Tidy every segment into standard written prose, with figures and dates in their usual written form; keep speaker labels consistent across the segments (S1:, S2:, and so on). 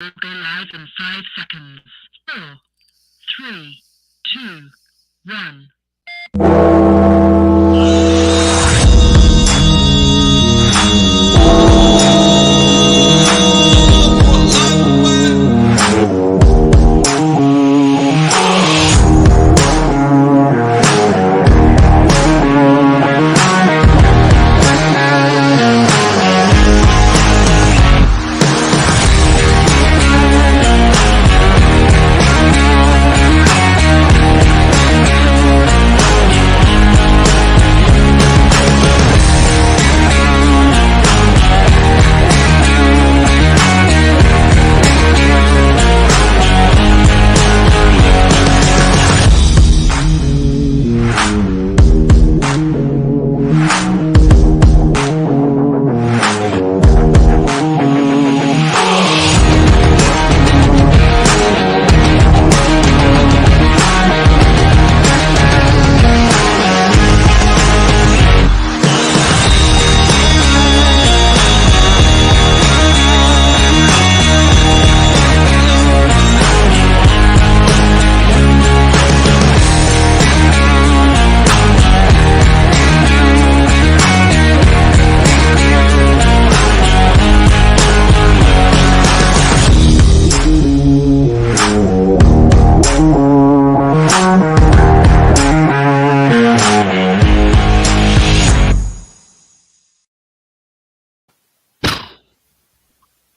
S1: Will go live in 5 seconds. 4, 3, 2, 1.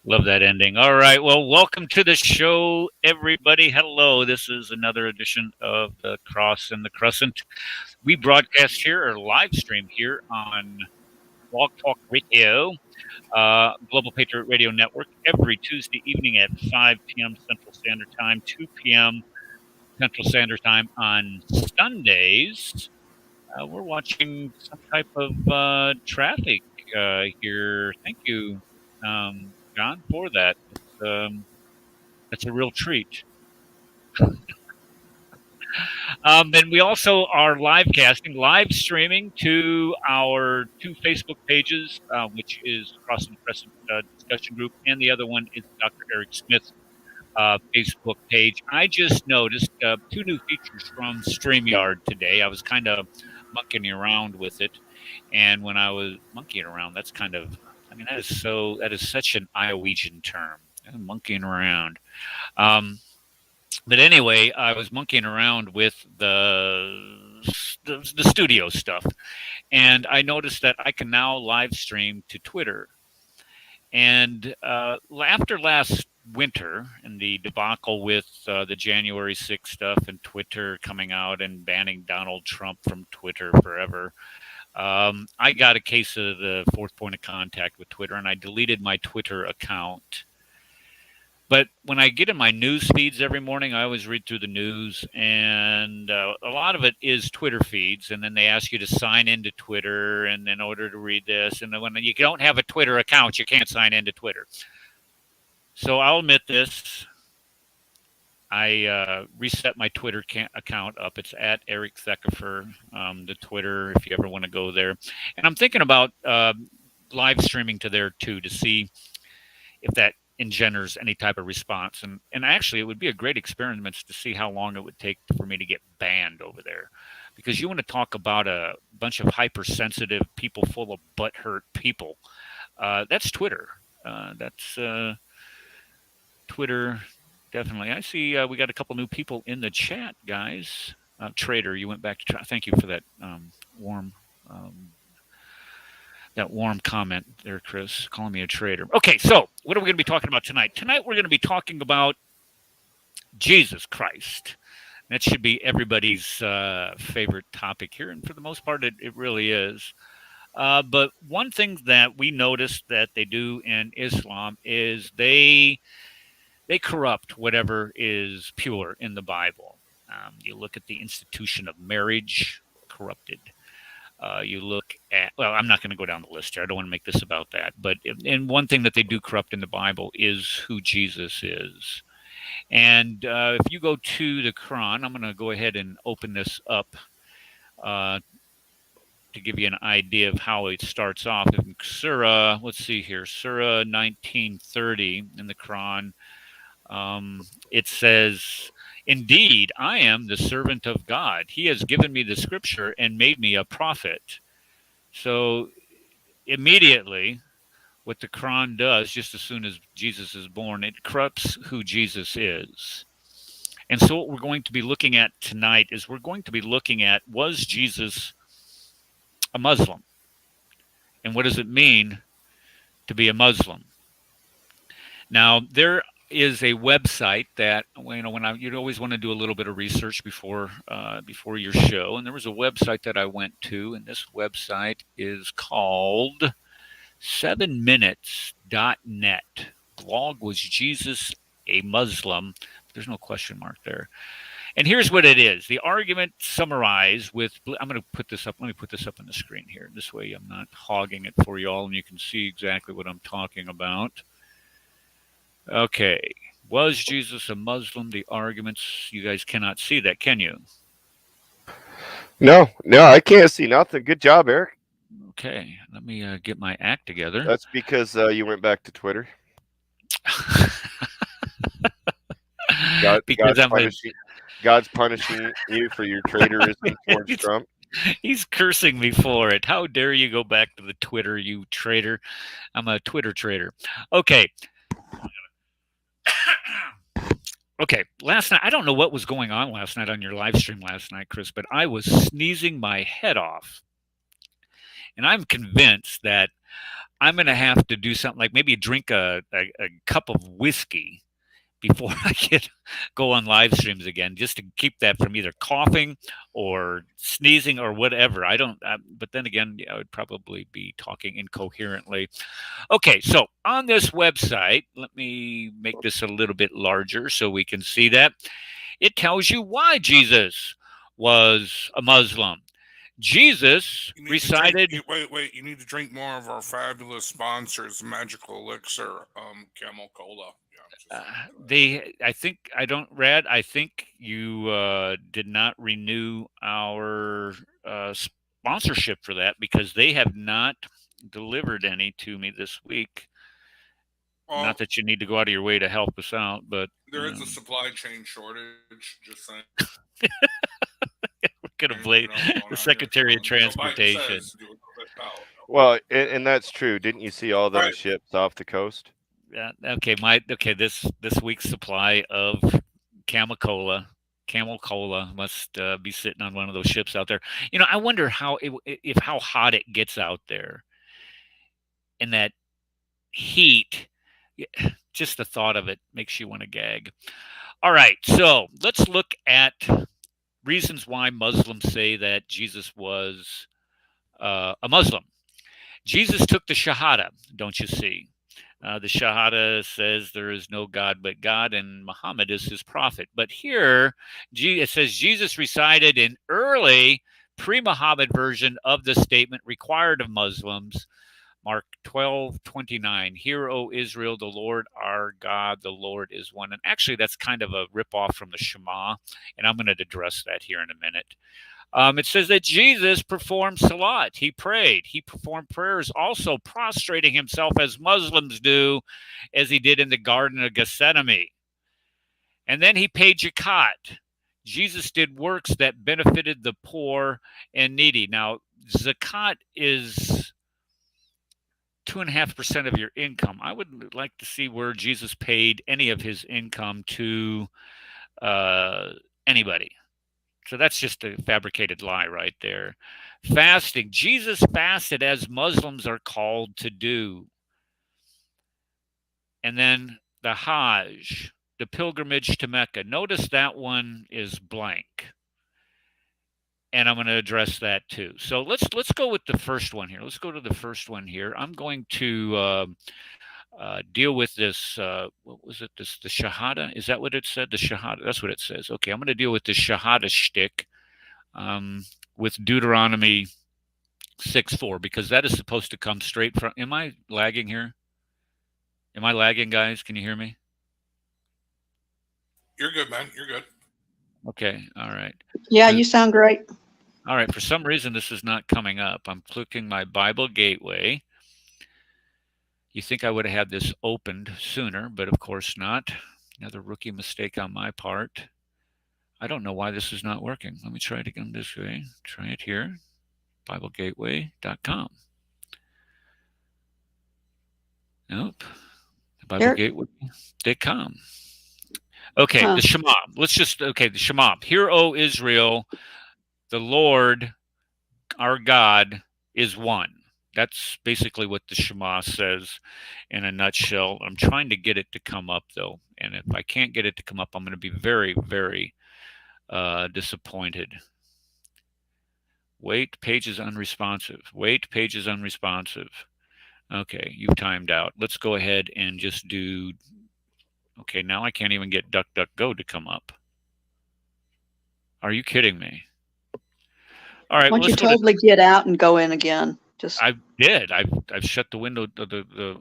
S2: Love that ending. All right. Well, welcome to the show, everybody. Hello. This is another edition of the Cross and the Crescent. We broadcast here or live stream here on Blog Talk Radio, Global Patriot Radio Network, every Tuesday evening at 5 p.m. Central Standard Time, 2 p.m. Central Standard Time on Sundays. We're watching some type of traffic here. Thank you, John, for that. That's a real treat. And we also are live streaming to our two Facebook pages, which is Cross and Crescent Discussion Group, and the other one is Dr. Eric Smith's Facebook page. I just noticed two new features from StreamYard today. I was kind of monkeying around with it, and when I was monkeying around, that is such an Iowegian term, monkeying around. But anyway, I was monkeying around with the studio stuff, and I noticed that I can now live stream to Twitter. And after last winter and the debacle with the January 6th stuff and Twitter coming out and banning Donald Trump from Twitter forever, I got a case of the fourth point of contact with Twitter, and I deleted my Twitter account. But when I get in my news feeds every morning, I always read through the news, and a lot of it is Twitter feeds. And then they ask you to sign into Twitter, and in order to read this, and then when you don't have a Twitter account, you can't sign into Twitter. So I'll admit this. I reset my Twitter account up. It's at Eric Theckefer, the Twitter, if you ever want to go there. And I'm thinking about live streaming to there, too, to see if that engenders any type of response. And actually, it would be a great experiment to see how long it would take for me to get banned over there. Because you want to talk about a bunch of hypersensitive people full of butthurt people. That's Twitter. That's Twitter, definitely. I see we got a couple new people in the chat, guys. Trader, you went back to try. Thank you for that warm comment there, Chris, calling me a traitor. Okay, so what are we going to be talking about tonight? Tonight we're going to be talking about Jesus Christ. That should be everybody's favorite topic here, and for the most part, it really is. But one thing that we noticed that they do in Islam is they corrupt whatever is pure in the Bible. You look at the institution of marriage, corrupted. You look at, well, I'm not going to go down the list here. I don't want to make this about that. But and one thing that they do corrupt in the Bible is who Jesus is. And if you go to the Quran, I'm going to go ahead and open this up to give you an idea of how it starts off. In Surah, let's see here, Surah 1930 in the Quran, It says, "Indeed, I am the servant of God. He has given me the scripture and made me a prophet." So immediately, what the Quran does, just as soon as Jesus is born, it corrupts who Jesus is. And so, what we're going to be looking at tonight is we're going to be looking at, was Jesus a Muslim? And what does it mean to be a Muslim? Now, there is a website that, you always want to do a little bit of research before your show, and there was a website that I went to, and this website is called 7minutes.net. Blog, was Jesus a Muslim? There's no question mark there. And here's what it is. The argument summarized with, I'm going to put this up. Let me put this up on the screen here. This way I'm not hogging it for you all and you can see exactly what I'm talking about. Okay. Was Jesus a Muslim? The arguments, you guys cannot see that, can you?
S3: No, I can't see nothing. Good job, Eric.
S2: Okay. Let me get my act together.
S3: That's because you went back to Twitter. God's punishing you for your traitorism towards Trump.
S2: He's cursing me for it. How dare you go back to the Twitter, you traitor. I'm a Twitter traitor. Okay. Okay, last night, I don't know what was going on last night on your live stream last night, Chris, but I was sneezing my head off. And I'm convinced that I'm going to have to do something like maybe drink a cup of whiskey before I can go on live streams again, just to keep that from either coughing or sneezing or whatever. But then again, I would probably be talking incoherently. Okay, so on this website, let me make this a little bit larger so we can see that. It tells you why Jesus was a Muslim. Jesus recited.
S4: Wait! You need to drink more of our fabulous sponsors, Magical Elixir, Camel Cola.
S2: I think you did not renew our sponsorship for that because they have not delivered any to me this week. Well, not that you need to go out of your way to help us out, but
S4: there is a supply chain shortage. Just saying.
S2: We're going to blame the Secretary of Transportation.
S3: Well, and that's true. Didn't you see all those ships off the coast?
S2: This week's supply of Camel Cola must be sitting on one of those ships out there. I wonder how hot it gets out there, and that heat. Just the thought of it makes you want to gag. All right, so let's look at reasons why Muslims say that Jesus was a Muslim. Jesus took the Shahada, don't you see? The Shahada says there is no God but God, and Muhammad is his prophet. But here, it says Jesus recited an early pre-Muhammad version of the statement required of Muslims, Mark 12:29. Hear, O Israel, the Lord our God, the Lord is one. And actually, that's kind of a ripoff from the Shema, and I'm going to address that here in a minute. It says that Jesus performed salat. He prayed. He performed prayers, also prostrating himself as Muslims do, as he did in the Garden of Gethsemane. And then he paid zakat. Jesus did works that benefited the poor and needy. Now, zakat is 2.5% of your income. I would like to see where Jesus paid any of his income to anybody. So that's just a fabricated lie right there. Fasting. Jesus fasted as Muslims are called to do. And then the Hajj, the pilgrimage to Mecca. Notice that one is blank. And I'm going to address that too. So let's go with the first one here. Let's go to the first one here. I'm going to deal with this. What was it? The Shahada? Is that what it said? The Shahada. That's what it says. Okay, I'm going to deal with the Shahada shtick with Deuteronomy 6:4 because that is supposed to come straight from. Am I lagging here? Am I lagging, guys? Can you hear me?
S4: You're good, man. You're good.
S2: Okay. All right.
S5: Yeah, you sound great.
S2: All right. For some reason, this is not coming up. I'm clicking my Bible Gateway. You think I would have had this opened sooner, but of course not. Another rookie mistake on my part. I don't know why this is not working. Let me try it again this way. Try it here. BibleGateway.com. Nope. BibleGateway.com. Okay, the Shema. The Shema. Hear, O Israel, the Lord, our God, is one. That's basically what the Shema says in a nutshell. I'm trying to get it to come up, though. And if I can't get it to come up, I'm going to be very, very disappointed. Wait, page is unresponsive. Wait, page is unresponsive. Okay, you've timed out. Let's go ahead and just do... Okay, now I can't even get DuckDuckGo to come up. Are you kidding me? All right.
S5: Why don't you totally get out and go in again?
S2: I did. I've shut the window, the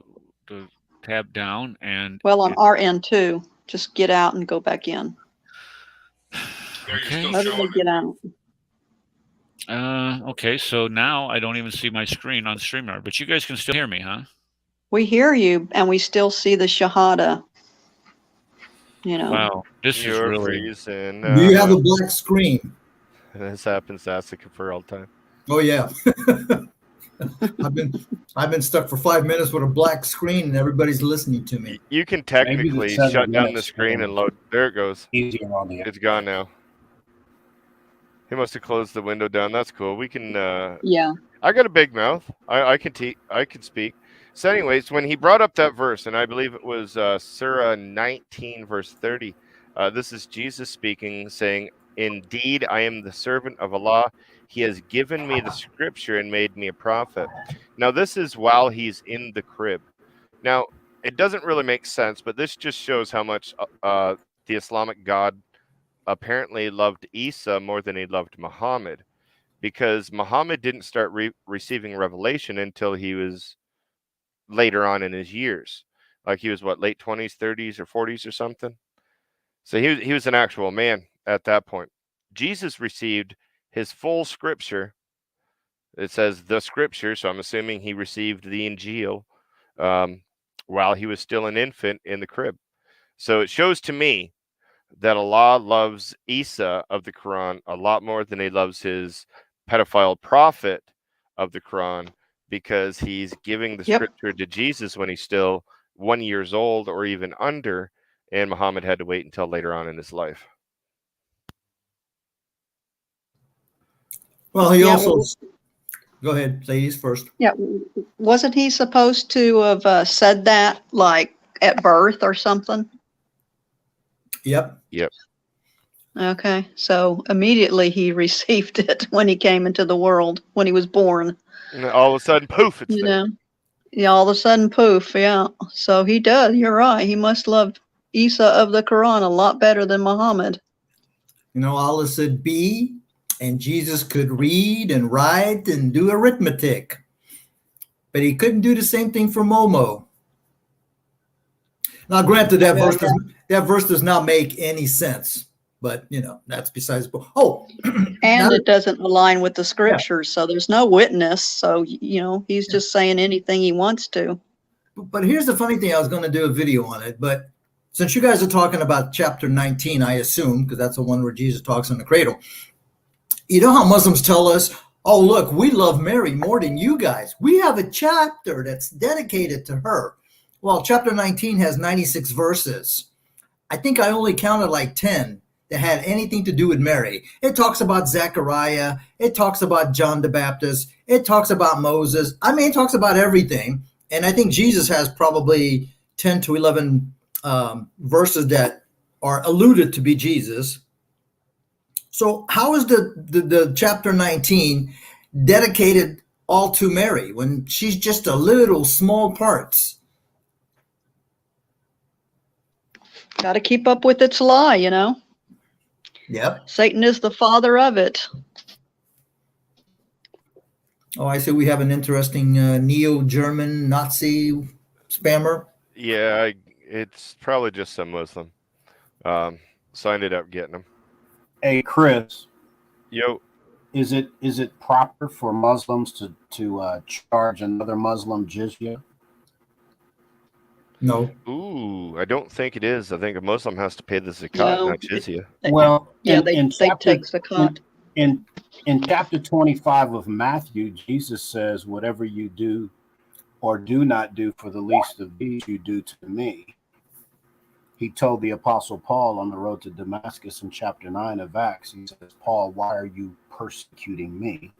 S2: tab down, and
S5: well, on our end too. Just get out and go back in.
S2: Okay.
S5: Totally get out.
S2: Okay. So now I don't even see my screen on StreamYard, but you guys can still hear me, huh?
S5: We hear you, and we still see the Shahada. You know.
S2: Wow, this is really.
S3: Freezing.
S6: Do you have a black screen?
S3: This happens to Asa for all the time.
S6: Oh yeah. I've been stuck for 5 minutes with a black screen, and everybody's listening to me.
S3: You can technically shut down the screen and load. There it goes.
S7: Easier on the.
S3: It's gone now. He must have closed the window down. That's cool. We can.
S5: Yeah.
S3: I got a big mouth. I can speak. So, anyways, when he brought up that verse, and I believe it was Surah 19, verse 30, this is Jesus speaking, saying, "Indeed, I am the servant of Allah. He has given me the scripture and made me a prophet." Now, this is while he's in the crib. Now, it doesn't really make sense, but this just shows how much the Islamic God apparently loved Isa more than he loved Muhammad, because Muhammad didn't start receiving revelation until he was later on in his years. Like he was late 20s, 30s, or 40s or something. So he was an actual man at that point. Jesus received his full scripture. It says the scripture, so I'm assuming he received the Injil while he was still an infant in the crib. So it shows to me that Allah loves Isa of the Quran a lot more than he loves his pedophile prophet of the Quran, because he's giving the scripture to Jesus when he's still 1 year old or even under, and Muhammad had to wait until later on in his life.
S6: Well, he also... Go ahead, ladies first.
S5: Yeah, wasn't he supposed to have said that like at birth or something?
S6: Yep.
S5: Okay, so immediately he received it when he came into the world, when he was born.
S3: And all of a sudden, poof, it's there.
S5: Yeah, all of a sudden, poof, yeah. So he does, you're right. He must love Isa of the Quran a lot better than Muhammad.
S6: You know, Allah said be, and Jesus could read and write and do arithmetic. But he couldn't do the same thing for Momo. Now, granted, that verse does not make any sense. But, you know, that's besides... Oh!
S5: And it doesn't align with the scriptures, so there's no witness. So, you know, he's just saying anything he wants to.
S6: But here's the funny thing. I was going to do a video on it. But since you guys are talking about chapter 19, I assume, because that's the one where Jesus talks in the cradle. You know how Muslims tell us, oh, look, we love Mary more than you guys. We have a chapter that's dedicated to her. Well, chapter 19 has 96 verses. I think I only counted like 10 that had anything to do with Mary. It talks about Zechariah. It talks about John the Baptist. It talks about Moses. I mean, it talks about everything. And I think Jesus has probably 10 to 11 verses that are alluded to be Jesus. So how is the chapter 19 dedicated all to Mary when she's just a little small parts?
S5: Got to keep up with its lie, you know.
S6: Yep.
S5: Satan is the father of it.
S6: Oh, I see we have an interesting neo-German Nazi spammer.
S3: Yeah, it's probably just some Muslim. So I ended up getting them.
S7: Hey, Chris.
S3: Yo.
S7: Is it proper for Muslims to charge another Muslim jizya?
S6: No.
S3: Ooh, I don't think it is. I think a Muslim has to pay the zakat,
S5: No,
S3: not jizya.
S7: Well,
S5: Yeah,
S7: in
S5: they
S7: chapter
S5: take zakat.
S7: in chapter 25 of Matthew, Jesus says, "Whatever you do or do not do for the least of these, you do to me." He told the Apostle Paul on the road to Damascus in chapter 9 of Acts, he says, "Paul, why are you persecuting me?"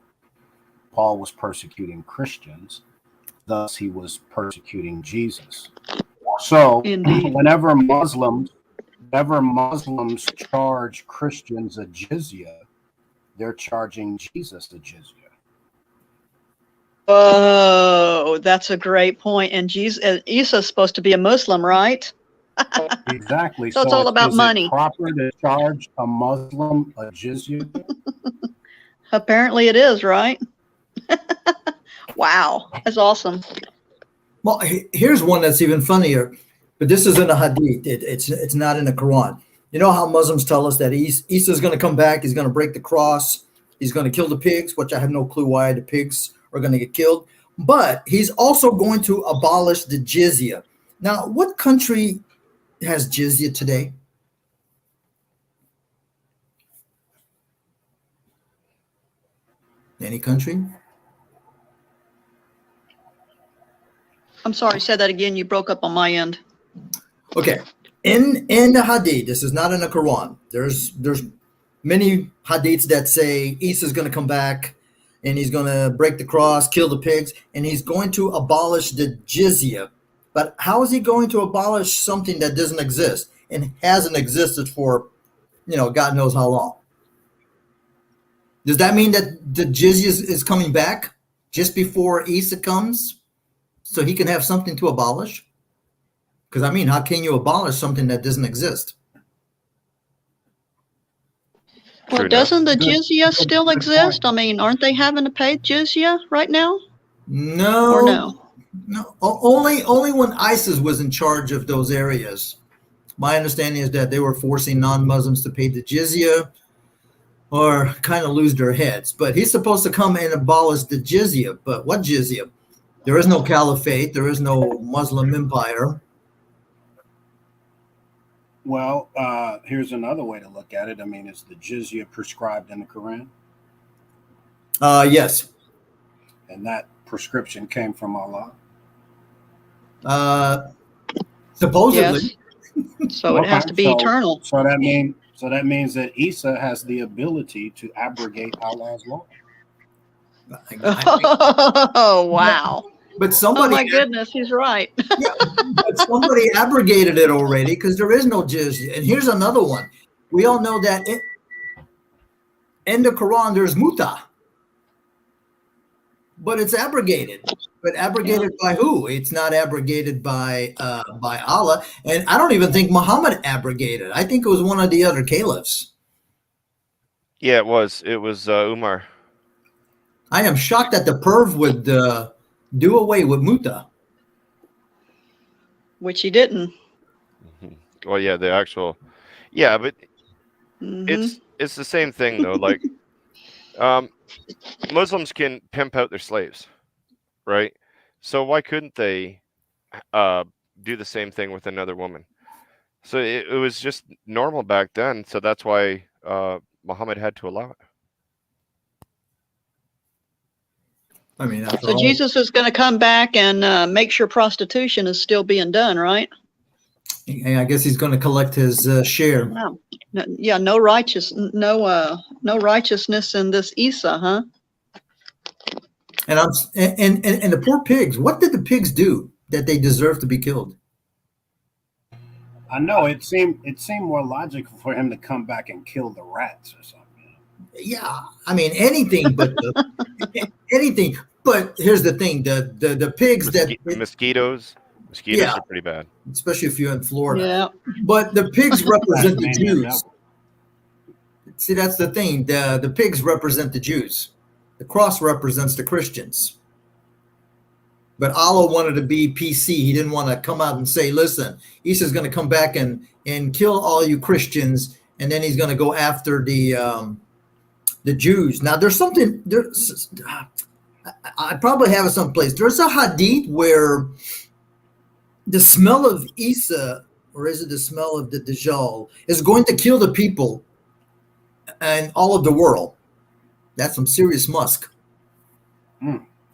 S7: Paul was persecuting Christians, thus he was persecuting Jesus. So
S5: Indeed.
S7: whenever Muslims charge Christians a jizya, they're charging Jesus a jizya.
S5: Oh, that's a great point. And Jesus, Isa's supposed to be a Muslim, right?
S7: Exactly.
S5: So it's all about
S7: is
S5: money.
S7: it proper to charge a Muslim a jizya?
S5: Apparently it is, right? Wow, that's awesome.
S6: Well, here's one that's even funnier, but this is in a hadith. It's not in the Quran. You know how Muslims tell us that Isa is going to come back, he's going to break the cross, he's going to kill the pigs, which I have no clue why the pigs are going to get killed, but he's also going to abolish the jizya. Now, what country has jizya today? Any country?
S5: I'm sorry, say that again. You broke up on my end.
S6: Okay. In the hadith, this is not in the Quran. There's many hadiths that say Isa's going to come back and he's going to break the cross, kill the pigs, and he's going to abolish the jizya. But how is he going to abolish something that doesn't exist and hasn't existed for, God knows how long? Does that mean that the jizya is coming back just before Isa comes so he can have something to abolish? Because, how can you abolish something that doesn't exist?
S5: Well, doesn't the jizya still exist? Aren't they having to pay jizya right now?
S6: No.
S5: Or no?
S6: No. Only when ISIS was in charge of those areas. My understanding is that they were forcing non-Muslims to pay the jizya or kind of lose their heads. But he's supposed to come and abolish the jizya. But what jizya? There is no caliphate. There is no Muslim empire.
S7: Well, here's another way to look at it. Is the jizya prescribed in the Quran?
S6: Yes.
S7: And that prescription came from Allah?
S6: Supposedly.
S5: Yes. So it has to be eternal.
S7: So that means that Isa has the ability to abrogate Allah's law.
S5: Oh, wow.
S6: But somebody,
S5: oh my goodness, he's right.
S6: Yeah, but somebody abrogated it already because there is no jizya. And here's another one. We all know that in the Quran there's muta, but it's abrogated. But abrogated by who? It's not abrogated by Allah. And I don't even think Muhammad abrogated. I think it was one of the other caliphs.
S3: Yeah, it was. It was Umar.
S6: I am shocked that the perv would do away with muta.
S5: Which he didn't.
S3: Well, yeah, the actual, yeah, but it's the same thing though. Like, Muslims can pimp out their slaves, right? So why couldn't they do the same thing with another woman? So it was just normal back then. So that's why Muhammad had to allow it.
S5: So Jesus is going to come back and make sure prostitution is still being done, right?
S6: I guess he's going to collect his share.
S5: Wow. Yeah, no righteousness in this Isa, huh?
S6: And the poor pigs. What did the pigs do that they deserve to be killed?
S7: I know it seemed more logical for him to come back and kill the rats or something.
S6: Yeah, anything but anything. But here's the thing: the pigs
S3: mosquitoes are pretty bad,
S6: especially if you're in Florida.
S5: Yeah.
S6: But the pigs represent the Jews. See, that's the thing. The pigs represent the Jews. The cross represents the Christians. But Allah wanted to be PC. He didn't want to come out and say, "Listen, Isa's going to come back and kill all you Christians, and then he's going to go after the Jews." Now, there's something there. I probably have it someplace. There's a hadith where the smell of Isa, or is it the smell of the Dajjal, is going to kill the people and all of the world. That's some serious musk.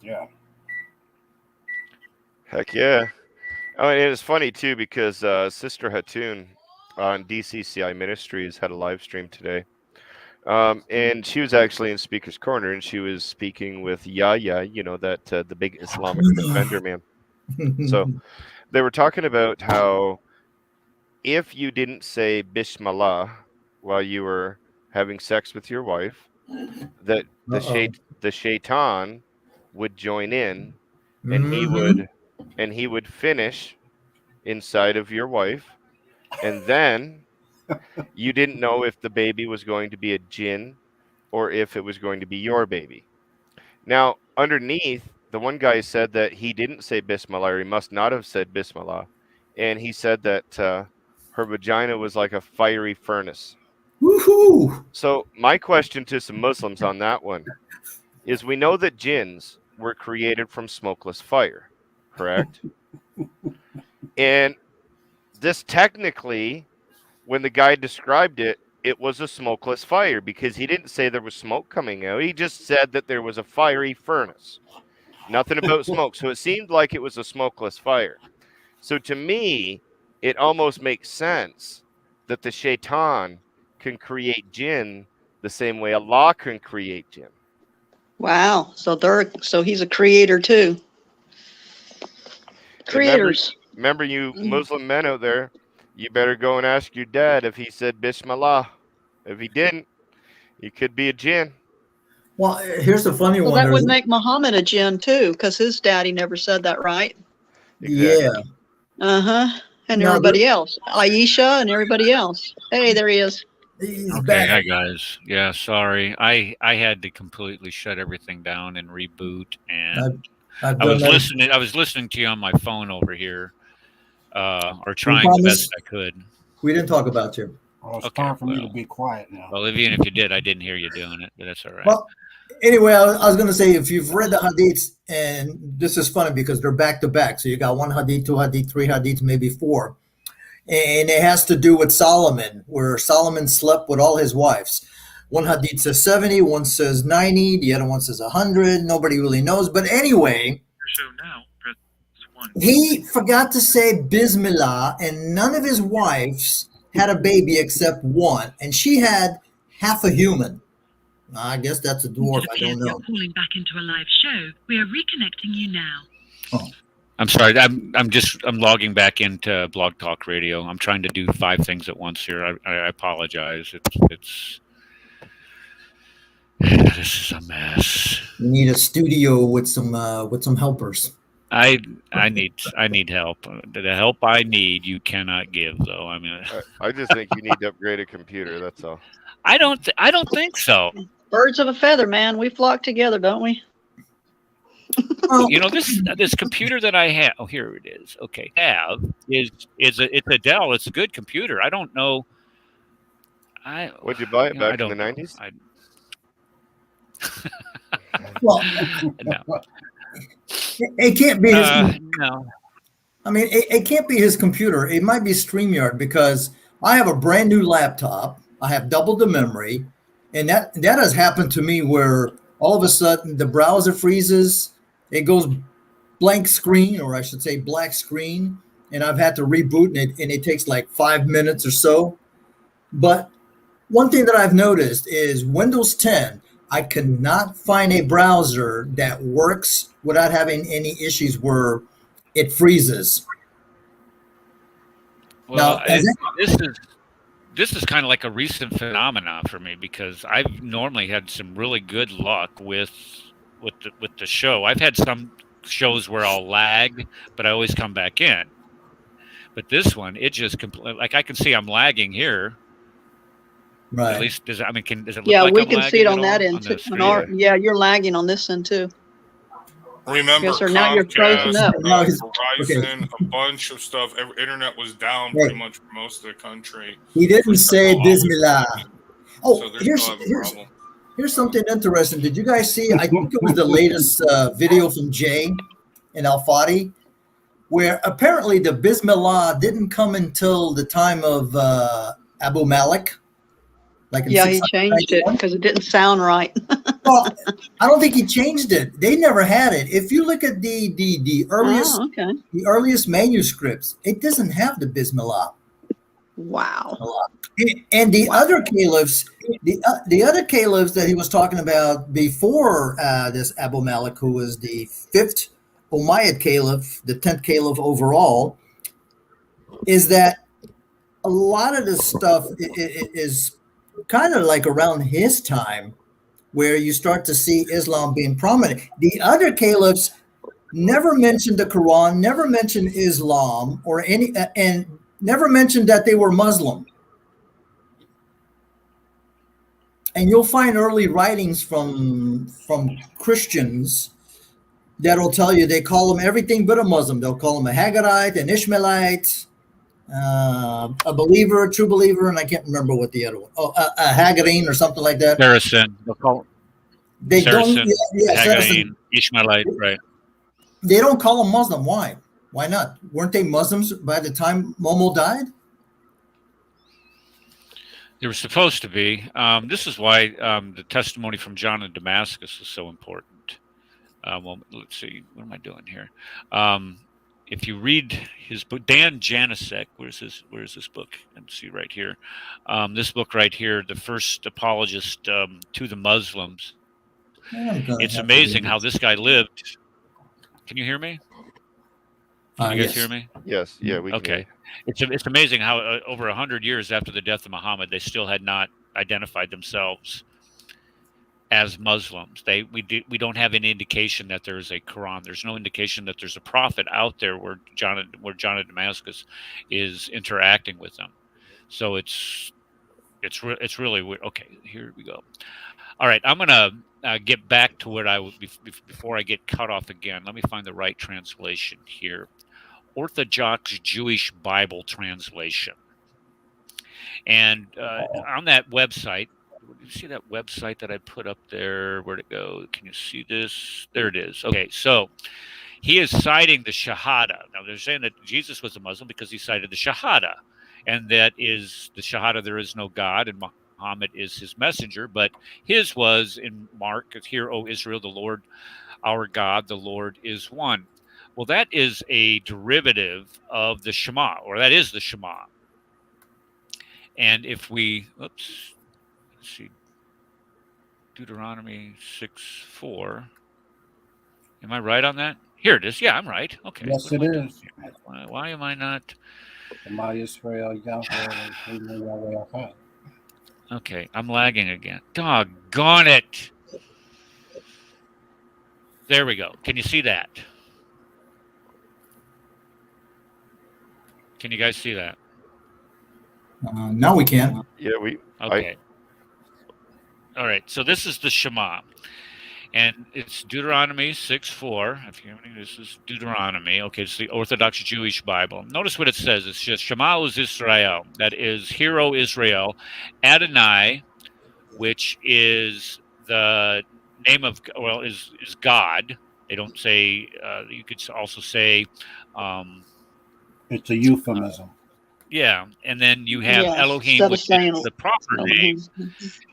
S7: Yeah.
S3: Heck yeah. Oh, and it's funny too because Sister Hatun on DCCI Ministries had a live stream today. And she was actually in Speaker's Corner, and she was speaking with Yahya, you know, that the big Islamic defender man. So they were talking about how if you didn't say Bismillah while you were having sex with your wife, that the shaitan would join in, and he would finish inside of your wife, and then you didn't know if the baby was going to be a jinn or if it was going to be your baby. Now, underneath, the one guy said that he didn't say Bismillah, or he must not have said Bismillah, and he said that her vagina was like a fiery furnace.
S6: Woohoo!
S3: So my question to some Muslims on that one is, we know that jinns were created from smokeless fire, correct? And this technically, when the guy described it, it was a smokeless fire, because he didn't say there was smoke coming out. He just said that there was a fiery furnace. Nothing about smoke. So it seemed like it was a smokeless fire. So to me, it almost makes sense that the shaitan can create jinn the same way Allah can create jinn.
S5: Wow. So he's a creator too. Creators.
S3: Remember you Muslim men out there, you better go and ask your dad if he said Bismillah. If he didn't, he could be a jinn.
S6: Well, here's the funny
S5: Well,
S6: one.
S5: that would make Muhammad a jinn too, because his daddy never said that, right?
S3: Exactly.
S6: Yeah.
S5: And
S6: No,
S5: everybody else. Aisha and everybody else. Hey, there he is.
S6: He's
S2: Okay,
S6: back.
S2: hi guys. Yeah, sorry. I had to completely shut everything down and reboot, and
S6: I've
S2: I was
S6: done that.
S2: listening. I was listening to you on my phone over here, or trying the best I could.
S6: We didn't talk about you.
S7: Well, it's
S2: Okay,
S7: time for me to
S2: well.
S7: be quiet now.
S2: Well, even if you did, I didn't hear you doing it, but that's all right.
S6: Well, anyway, I was going to say, if you've read the hadiths, and this is funny because they're back to back. So you got one hadith, two hadith, three hadith, maybe four. And it has to do with Solomon, where Solomon slept with all his wives. One hadith says 70, one says 90, the other one says 100. Nobody really knows. But anyway,
S1: So now, press 1.
S6: he forgot to say Bismillah, and none of his wives had a baby except one. And she had half a human. I guess that's a dwarf.
S1: It
S6: I
S1: appears
S6: don't know.
S1: you're calling back into a live show. We are reconnecting you now.
S2: I'm sorry. I'm logging back into Blog Talk Radio. I'm trying to do 5 things at once here. I apologize. It's this is a mess.
S6: You need a studio with some helpers.
S2: I need help. The help I need, you cannot give, though. I mean,
S3: I just think you need to upgrade a computer. That's all.
S2: I don't think so.
S5: Birds of a feather, man. We flock together, don't we?
S2: You know, this computer that I have. Oh, here it is. Okay, it's a Dell. It's a good computer. I don't know.
S3: Would you buy it
S2: you know,
S3: back in the 90s?
S6: Well,
S2: No.
S6: it can't be his.
S2: No.
S6: I mean, it can't be his computer. It might be StreamYard, because I have a brand new laptop. I have double the memory, and that has happened to me where all of a sudden the browser freezes. It goes blank screen, or I should say black screen, and I've had to reboot, and it takes like 5 minutes or so. But one thing that I've noticed is Windows 10, I cannot find a browser that works without having any issues where it freezes.
S2: Well,
S6: Now,
S2: this is kind of like a recent phenomenon for me, because I've normally had some really good luck with the show. I've had some shows where I'll lag, but I always come back in. But this one, it just like I can see I'm lagging here.
S6: Right.
S2: At least does it look
S5: Yeah,
S2: like
S5: we
S2: I'm
S5: can see
S2: lagging
S5: it on
S2: at
S5: that
S2: all
S5: end
S2: on
S5: too.
S2: the screen?
S5: Yeah, you're lagging on this end too.
S4: Remember,
S5: Yes, sir. Now you're frozen
S4: Comcast,
S5: up.
S4: Verizon, a bunch of stuff. Internet was down
S6: Right.
S4: pretty much for most of the country.
S6: He didn't say
S4: all
S6: Bismillah. Oh,
S4: So they're still having a problem.
S6: here's something interesting. Did you guys see? I think it was the latest video from Jay and Al Fadi. where apparently the Bismillah didn't come until the time of Abu Malik. Like in
S5: Yeah, he changed it
S6: 691.
S5: because it didn't sound right.
S6: Well, I don't think he changed it. They never had it. If you look at the earliest,
S5: Oh, okay.
S6: the earliest manuscripts, it doesn't have the Bismillah.
S5: Wow.
S6: And the other caliphs, the other caliphs that he was talking about before this Abu Malik, who was the 5th Umayyad caliph, the 10th caliph overall, is that a lot of this stuff is kind of like around his time, where you start to see Islam being prominent. The other caliphs never mentioned the Quran, never mentioned Islam, or any, and never mentioned that they were Muslim. And you'll find early writings from Christians that'll tell you they call them everything but a Muslim. They'll call them a Haggarite, an Ishmaelite, a believer, a true believer, and I can't remember what the other one. Oh, a Hagarine or something like that.
S2: Saracen.
S6: They
S2: Saracen,
S6: don't. Yeah,
S2: Hagarine, Ishmaelite, right?
S6: They don't call them Muslim. Why? Why not? Weren't they Muslims by the time Momo died?
S2: They were supposed to be. This is why the testimony from John in Damascus is so important. Well, let's see. What am I doing here? If you read his book, Dan Janicek, where's this book? Let's see right here. This book right here, The First Apologist to the Muslims. It's amazing how this guy lived. Can you hear me? Can you guys hear me?
S3: Yes. Yeah. We can.
S2: Okay. It's amazing how over 100 years after the death of Muhammad, they still had not identified themselves as Muslims. We don't have any indication that there is a Quran. There's no indication that there's a prophet out there where John of Damascus is interacting with them. So it's really weird. Okay, here we go. All right, I'm gonna get back to what I would before I get cut off again. Let me find the right translation here. Orthodox Jewish Bible Translation. And on that website, you see that website that I put up there? Where'd it go? Can you see this? There it is. Okay, so he is citing the Shahada. Now, they're saying that Jesus was a Muslim because he cited the Shahada. And that is the Shahada, there is no God, and Muhammad is his messenger. But his was in Mark, "Hear, O Israel, the Lord our God, the Lord is one." Well, that is a derivative of the Shema, or that is the Shema. And if we, let's see, Deuteronomy 6:4. Am I right on that? Here it is. Yeah, I'm right. Okay.
S7: Yes, it is.
S2: Why am I not? Okay, I'm lagging again. Doggone it. There we go. Can you see that? Can you guys see that?
S6: No, we can't.
S3: Yeah.
S2: Okay. All right. So this is the Shema. And it's Deuteronomy 6:4. If you this is Deuteronomy. Okay, it's the Orthodox Jewish Bible. Notice what it says. It's just Shema is Israel. That is, Hear, O Israel, Adonai, which is the name of, well, is God. They don't say, you could also say,
S7: it's a euphemism.
S2: Yeah, and then you have
S5: Yeah,
S2: Elohim,
S5: instead of
S2: which
S5: saying
S2: is the proper name,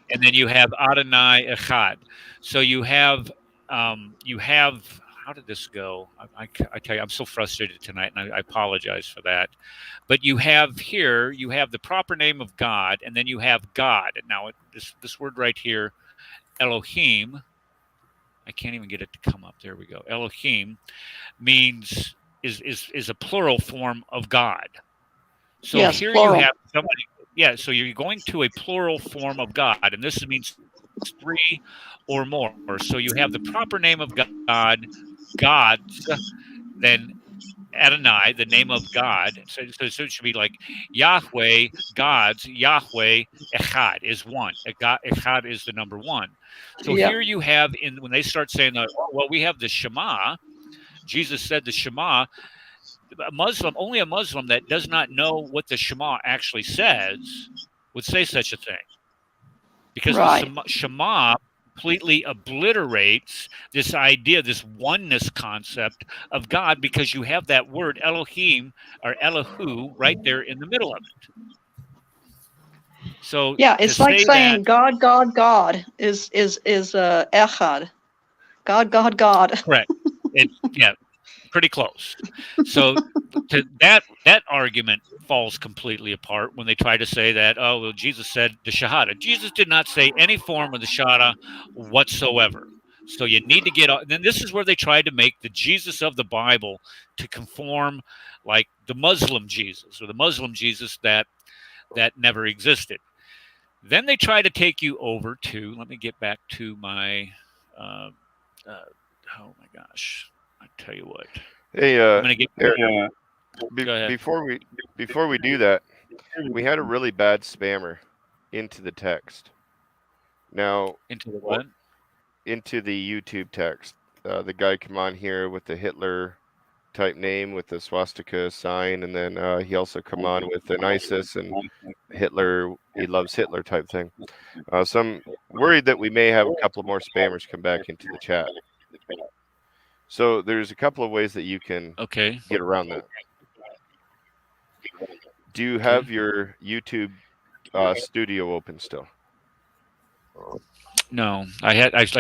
S2: and then you have Adonai Echad. So you have, how did this go? I tell you, I'm so frustrated tonight, and I apologize for that. But you have here, you have the proper name of God, and then you have God. And now this word right here, Elohim, I can't even get it to come up. There we go. Elohim means is a plural form of God. So
S5: Yes,
S2: here
S5: plural.
S2: you have somebody. Yeah, so you're going to a plural form of God, and this means three or more. So you have the proper name of God, gods, then Adonai, the name of God. So it should be like Yahweh, gods, Yahweh, Echad is one. Echad is the number one. So
S5: Yep.
S2: here you have, when they start saying, well, we have the Shema. Jesus said the Shema. Only a Muslim that does not know what the Shema actually says would say such a thing. Because
S5: Right.
S2: the Shema completely obliterates this idea, this oneness concept of God, because you have that word Elohim or Elohu right there in the middle of it. So
S5: Yeah,
S2: to
S5: it's like
S2: say
S5: saying
S2: that,
S5: God is echad. God.
S2: correct. Yeah, pretty close. So that argument falls completely apart when they try to say that, oh, well, Jesus said the Shahada. Jesus did not say any form of the Shahada whatsoever. So you need to get. Then this is where they tried to make the Jesus of the Bible to conform like the Muslim Jesus, or the Muslim Jesus that never existed. Then they try to take you over to. Let me get back to my. Uh, oh my gosh! I tell you what.
S3: Hey,
S2: I'm gonna get.
S3: Eric,
S2: Go ahead.
S3: before we do that, we had a really bad spammer into the text. Now,
S2: Into the what?
S3: into the YouTube text. The guy come on here with the Hitler type name with the swastika sign, and then he also come on with an ISIS and Hitler. He loves Hitler type thing. So I'm worried that we may have a couple more spammers come back into the chat. So there's a couple of ways that you can
S2: Okay.
S3: get around that. Do you have your YouTube studio open still?
S2: No, like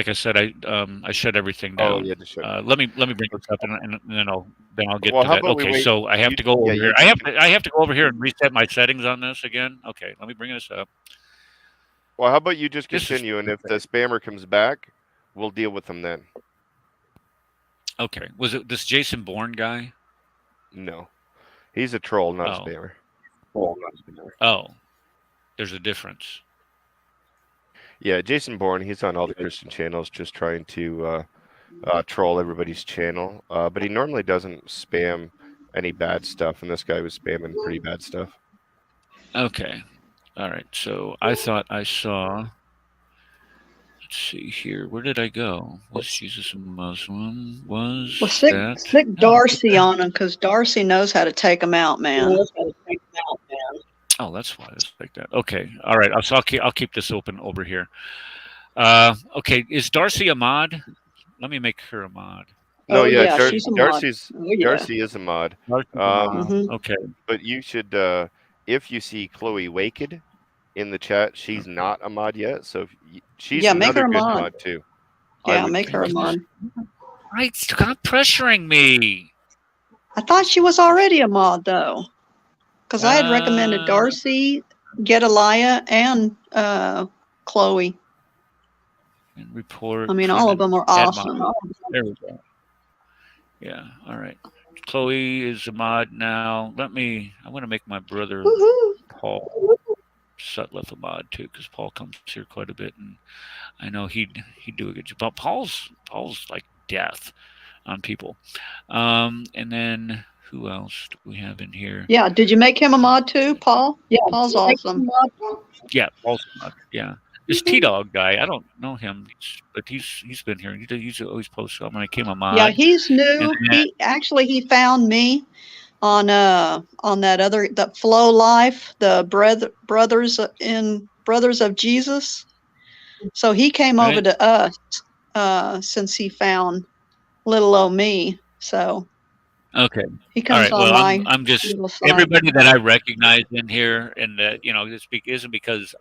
S2: I said, I shut everything down.
S3: Oh, you had to shut.
S2: Let me bring this up, and then I'll get
S3: Well,
S2: to
S3: how
S2: that.
S3: about we
S2: Okay,
S3: wait?
S2: so I have to go over here.
S3: YouTube
S2: I have to go over here and reset my settings on this again. Okay, let me bring this up.
S3: Well, how about you just
S2: This is-
S3: continue, and if the spammer comes back, we'll deal with them then.
S2: Okay, was it this Jason Bourne guy?
S3: No, he's a troll, not a spammer.
S2: Oh, there's a difference.
S3: Yeah, Jason Bourne, he's on all the Christian channels just trying to troll everybody's channel. But he normally doesn't spam any bad stuff, and this guy was spamming pretty bad stuff.
S2: Okay. All right. So I thought I saw. Let's see here. Where did I go? Was Jesus a Muslim? Was
S5: Well, stick
S2: that?
S5: Darcy on him, because Darcy knows how to take him out, man.
S2: Oh, that's why it's like that. Okay. All right. I'll keep this open over here. Okay. Is Darcy a mod? Let me make her a mod.
S3: No,
S5: Oh,
S3: yeah,
S5: yeah, she's a mod.
S3: Darcy is a mod.
S2: Okay.
S3: But you should, if you see Chloe Waked in the chat, she's not a mod yet, so she's
S5: make her
S3: another
S5: a
S3: good
S5: mod.
S3: mod too.
S5: Yeah, make her a mod.
S2: Right, stop pressuring me.
S5: I thought she was already a mod, though, because I had recommended Darcy, Gedaliah, and Chloe.
S2: And report.
S5: I mean, all of them are awesome.
S2: There we go. Yeah. All right. Chloe is a mod now. I want to make my brother Paul Sutliff a mod too, because Paul comes here quite a bit, and I know he'd do a good job. But Paul's like death on people. And then who else do we have in here?
S5: Yeah, did you make him a mod too, Paul? Yeah, Paul's awesome.
S2: Yeah, Paul's a mod. Yeah. This T-Dog guy, I don't know him, but he's been here. He's always posted when I came a mod.
S5: Yeah, he's new. He found me on that Flow Life, the Brothers of Jesus. So he came over to us since he found little old me. So
S2: okay.
S5: He comes
S2: all right.
S5: on
S2: well, I'm just everybody that I recognize in here, and that isn't because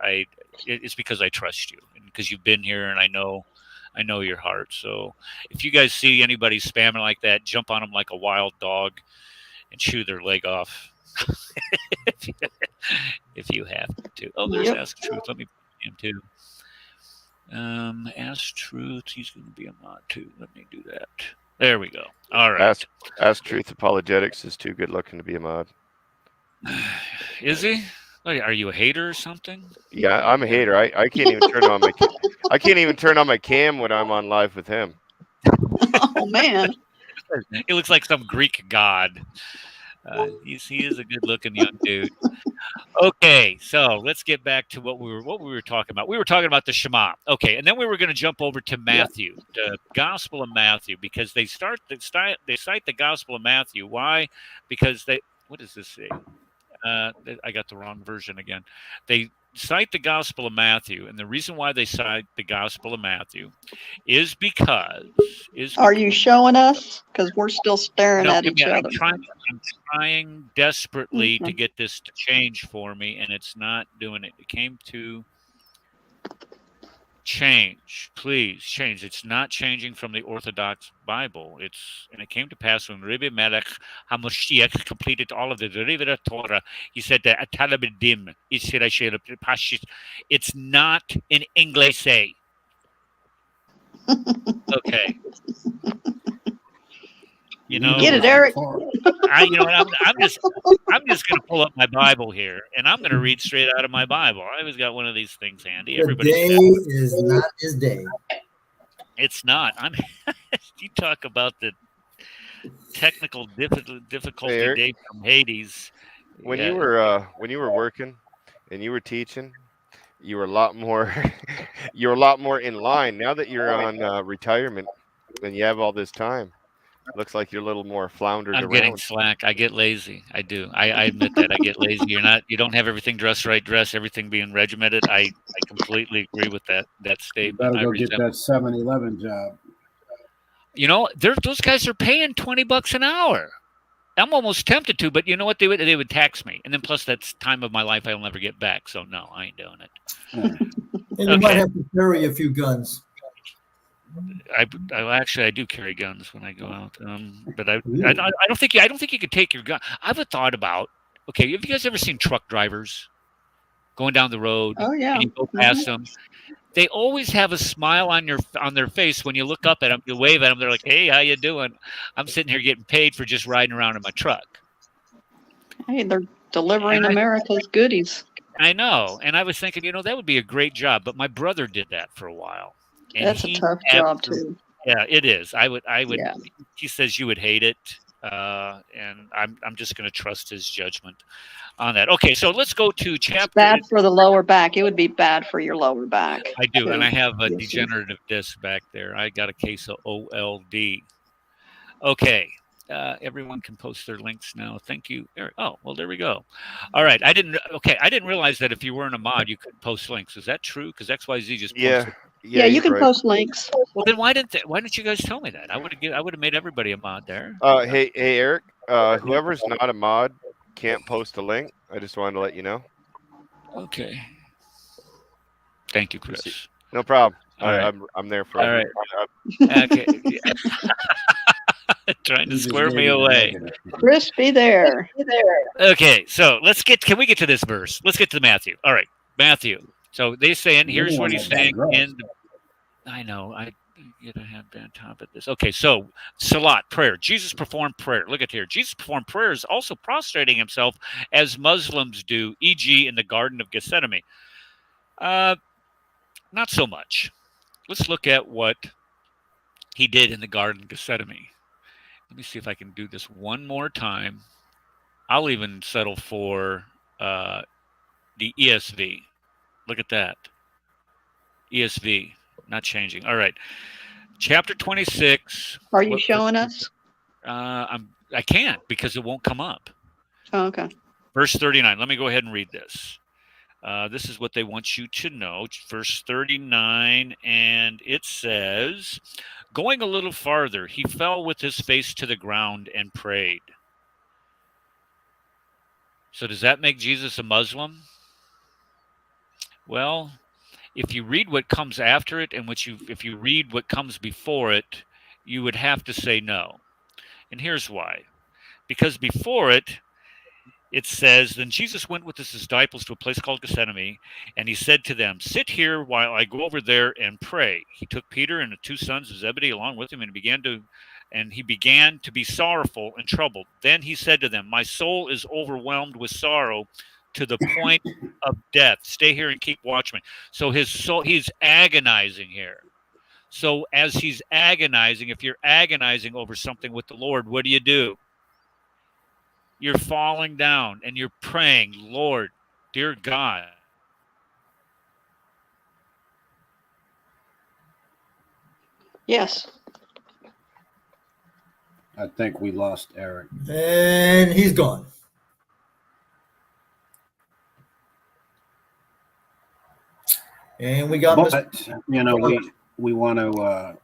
S2: it's because I trust you, and because you've been here, and I know your heart. So if you guys see anybody spamming like that, jump on them like a wild dog and chew their leg off. if you have to. Oh, there's Ask Truth. Let me put him too. Ask Truth. He's going to be a mod too. Let me do that. There we go. All right.
S3: Ask Truth Apologetics is too good looking to be a mod.
S2: Is he? Are you a hater or something?
S3: Yeah, I'm a hater. I can't even turn on my I can't even turn on my cam when I'm on live with him.
S5: Oh man.
S2: It looks like some Greek god. He is a good-looking young dude. Okay, so let's get back to what we were talking about. We were talking about the Shema. Okay, and then we were going to jump over to Matthew, the Gospel of Matthew, because they cite the Gospel of Matthew. Why? Because what does this say? I got the wrong version again. They cite the Gospel of Matthew, and the reason why they cite the Gospel of Matthew is because
S5: Are you showing us? Because we're still staring
S2: no,
S5: at
S2: I
S5: each
S2: mean,
S5: other.
S2: I'm trying desperately to
S5: Okay.
S2: get this to change for me, and it's not doing it. It came to change. Please change. It's not changing from the Orthodox Bible. And it came to pass when Rebbe Melech HaMoshiach completed all of the Derivada Torah. He said that Atalabidim it's not in English. Okay. You know,
S5: Get it, Eric.
S2: you know what? I'm just going to pull up my Bible here, and I'm going to read straight out of my Bible. I always got one of these things handy.
S6: The day is not his day.
S2: It's not. You talk about the technical difficulty
S3: Hey, Eric,
S2: day from Hades.
S3: when you were working and you were teaching, you were a lot more you're a lot more in line. Now that you're on retirement and you have all this time, looks like you're a little more floundered
S2: I'm getting
S3: around.
S2: slack. I get lazy. I do. I admit that. I get lazy. You don't have everything dressed right, everything being regimented. I completely agree with that
S7: You
S2: statement.
S7: better go get that 7-Eleven job.
S2: You know, those guys are paying $20 an hour. I'm almost tempted to, but you know what? They would tax me, and then plus that's time of my life I'll never get back. So no, I ain't doing it.
S6: And you might have to carry a few guns.
S2: I do carry guns when I go out, but I don't think you could take your gun. I've thought about. Okay, have you guys ever seen truck drivers going down the road?
S5: Oh, yeah.
S2: And you go past them. They always have a smile on their face when you look up at them. You wave at them. They're like, "Hey, how you doing? I'm sitting here getting paid for just riding around in my truck."
S5: Hey, they're delivering America's goodies.
S2: I know, and I was thinking, that would be a great job. But my brother did that for a while. And
S5: That's a tough job, too.
S2: Yeah, it is. I would.
S5: Yeah.
S2: He says you would hate it, and I'm just going to trust his judgment on that. Okay, so let's go to chapter.
S5: It's bad for the lower back. It would be bad for your lower back.
S2: I do, and I have a
S5: Yes,
S2: degenerative disc back there. I got a case of OLD. Okay. Everyone can post their links now. Thank you, Eric. Oh, well, there we go. All right. I didn't realize that if you weren't a mod, you could post links. Is that true? Because XYZ just posted.
S5: Yeah, you can post links.
S2: Well, then why didn't you guys tell me that? I would have made everybody a mod there.
S3: Hey, Eric. Whoever's not a mod can't post a link. I just wanted to let you know.
S2: Okay. Thank you, Chris.
S3: No problem.
S2: All right.
S3: I'm there for.
S2: All right. Okay. Trying to square me away.
S5: Chris, be there.
S2: Okay, so can we get to this verse? Let's get to Matthew. All right, Matthew. So they're saying, here's what he's saying I know, I get a head on top of this. Okay, so Salat, prayer. Jesus performed prayer. Look at here. Jesus performed prayers, also prostrating himself as Muslims do, e.g. in the Garden of Gethsemane. Not so much. Let's look at what he did in the Garden of Gethsemane. Let me see if I can do this one more time. I'll even settle for the ESV. Look at that. ESV, not changing. All right. Chapter 26.
S5: Are you showing us?
S2: I can't because it won't come up.
S5: Oh, okay.
S2: Verse 39. Let me go ahead and read this. This is what they want you to know. Verse 39, and it says, going a little farther, he fell with his face to the ground and prayed. So does that make Jesus a Muslim? Well, if you read what comes after it and if you read what comes before it, you would have to say no. And here's why. Because before it, it says, then Jesus went with his disciples to a place called Gethsemane, and he said to them, sit here while I go over there and pray. He took Peter and the two sons of Zebedee along with him, and he began to be sorrowful and troubled. Then he said to them, my soul is overwhelmed with sorrow to the point of death. Stay here and keep watching. So he's agonizing here. So as he's agonizing, if you're agonizing over something with the Lord, what do? You're falling down and you're praying, Lord, dear God.
S5: Yes.
S7: I think we lost Eric.
S6: And he's gone. And we got
S7: But you know, we want to.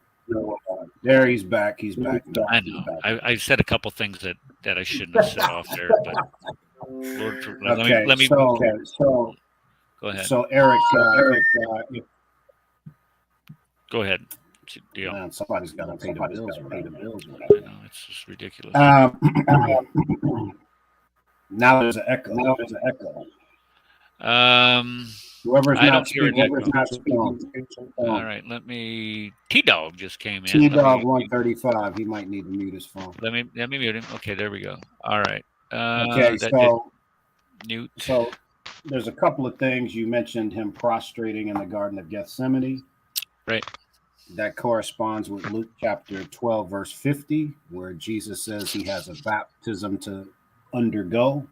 S7: There, he's back. He's back.
S2: I know. I said a couple things that I shouldn't have said off there, but Lord,
S7: Okay,
S2: let me
S7: so
S2: go ahead.
S7: So Eric,
S2: Go ahead. Deal.
S7: man, somebody's got to pay the bills.
S2: I know, it's just ridiculous.
S7: Now there's an echo. Whoever's
S2: I
S7: not
S2: don't hear
S7: speaking,
S2: it. All right, let me. T-Dog just came in.
S7: T-Dog 135. He might need to mute his phone.
S2: Let me mute him. Okay, there we go. All right.
S7: Okay,
S2: mute.
S7: So there's a couple of things. You mentioned him prostrating in the Garden of Gethsemane.
S2: Right.
S7: That corresponds with Luke chapter 12, verse 50, where Jesus says he has a baptism to undergo,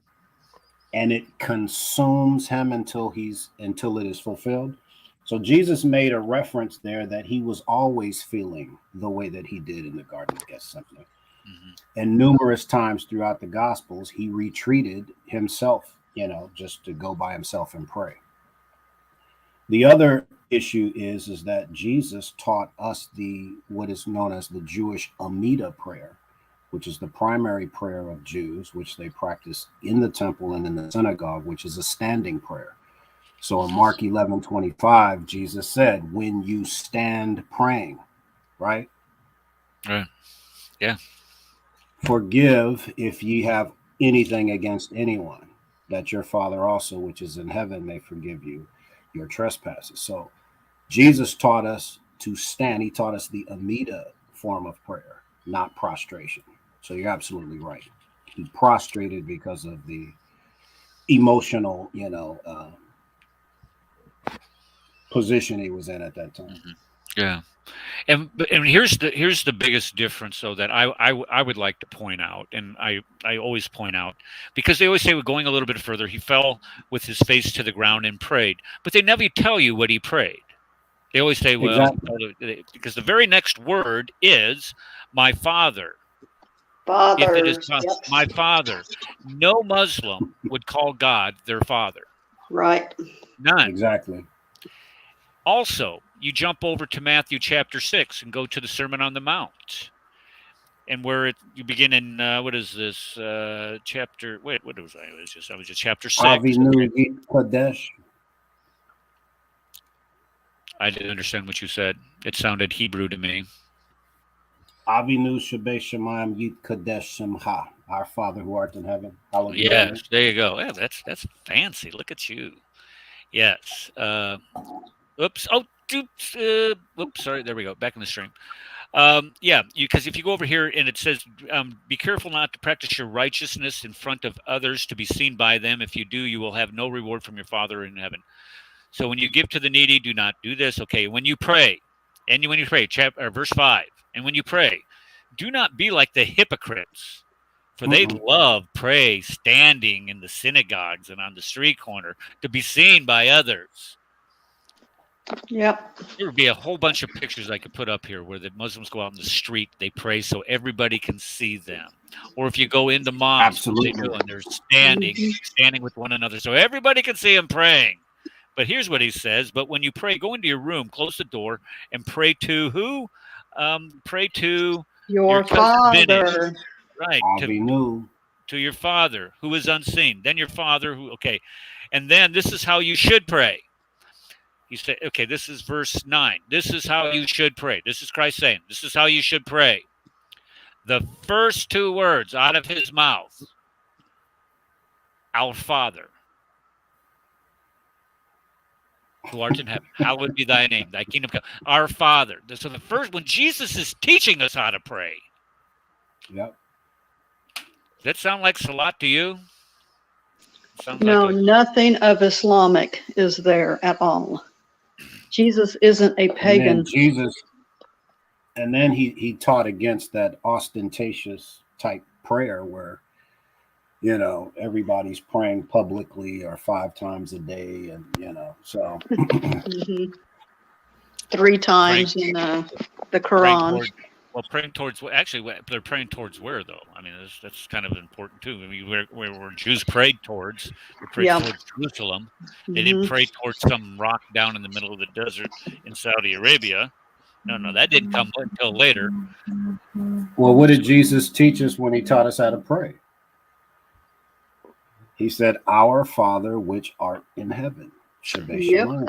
S7: and it consumes him until it is fulfilled. So Jesus made a reference there that he was always feeling the way that he did in the Garden of Gethsemane. Mm-hmm. And numerous times throughout the Gospels, he retreated himself, just to go by himself and pray. The other issue is that Jesus taught us what is known as the Jewish Amita prayer, which is the primary prayer of Jews, which they practice in the temple and in the synagogue, which is a standing prayer. So in Mark 11:25, Jesus said, when you stand praying, right?
S2: Right. Yeah.
S7: Forgive if ye have anything against anyone, that your Father also, which is in heaven, may forgive you your trespasses. So Jesus taught us to stand. He taught us the Amida form of prayer, not prostration. So you're absolutely right. He prostrated because of the emotional, position he was in at that time.
S2: Mm-hmm. Yeah. And here's the biggest difference, though, that I would like to point out, and I always point out, because they always say we're going a little bit further. He fell with his face to the ground and prayed, but they never tell you what he prayed. They always say, well, exactly. Because the very next word is my Father.
S5: Father.
S2: If it is my Father. No Muslim would call God their Father.
S5: Right.
S2: None.
S7: Exactly.
S2: Also, you jump over to Matthew chapter 6 and go to the Sermon on the Mount. And where you begin in, what is this, chapter, wait, what was I? I was just chapter 6. I didn't understand what you said. It sounded Hebrew to me.
S7: Avinu Shabbat Shemayim Yit Kadesh Shemcha, our Father who art in heaven. Hallowed
S2: yes, there you go. Yeah, that's fancy. Look at you. Yes. Oops. Oh, oops. Oops. Sorry. There we go. Back in the stream. Yeah, because if you go over here and it says, be careful not to practice your righteousness in front of others to be seen by them. If you do, you will have no reward from your Father in heaven. So when you give to the needy, do not do this. Okay. When you pray, verse 5, and when you pray, do not be like the hypocrites, for they love pray standing in the synagogues and on the street corner to be seen by others.
S5: Yep.
S2: There would be a whole bunch of pictures I could put up here where the Muslims go out in the street, they pray so everybody can see them. Or if you go into mosques, they do, and they're standing with one another so everybody can see them praying. But here's what he says. But when you pray, go into your room, close the door, and pray to who? Pray to
S5: your Father.
S2: Right. To your Father who is unseen. Then your Father who, okay. And then this is how you should pray. You say, okay, this is verse 9. This is how you should pray. This is Christ saying, this is how you should pray. The first two words out of his mouth, our Father, who art in heaven, hallowed be thy name, thy kingdom come. Our Father. So the first, when Jesus is teaching us how to pray.
S7: Yep.
S2: Does that sound like Salat to you?
S5: No, nothing of Islamic is there at all. Jesus isn't a pagan.
S7: And then he taught against that ostentatious type prayer where, everybody's praying publicly or 5 times a day, and so
S5: 3 times in the Quran.
S2: Well, praying towards actually they're praying towards where though? I mean, that's kind of important too. I mean, where Jews prayed towards, they prayed
S5: Yeah.
S2: towards Jerusalem. They didn't pray towards some rock down in the middle of the desert in Saudi Arabia. No, that didn't come until later.
S7: Well, what did Jesus teach us when he taught us how to pray? He said, "Our Father which art in heaven." Shabbat
S5: Yep.
S7: Shalom.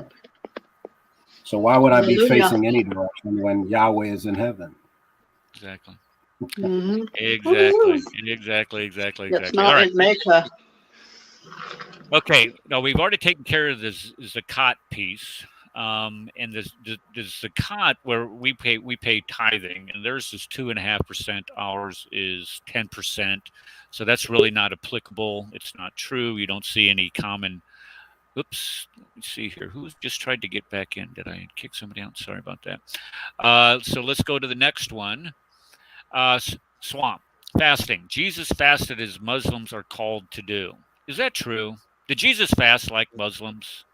S7: So why would I be
S5: Hallelujah.
S7: facing any direction when Yahweh is in heaven?
S2: Exactly.
S5: Mhm.
S2: Exactly.
S5: It's
S2: All
S5: not
S2: right.
S5: in Mecca.
S2: Okay. No, we've already taken care of this zakat piece. And this zakat where we pay tithing, and theirs is 2.5%, ours is 10%. So that's really not applicable. It's not true. You don't see any common. Oops. Let me see here. Who's just tried to get back in? Did I kick somebody out? Sorry about that. So let's go to the next one. Swamp fasting. Jesus fasted as Muslims are called to do. Is that true? Did Jesus fast like Muslims?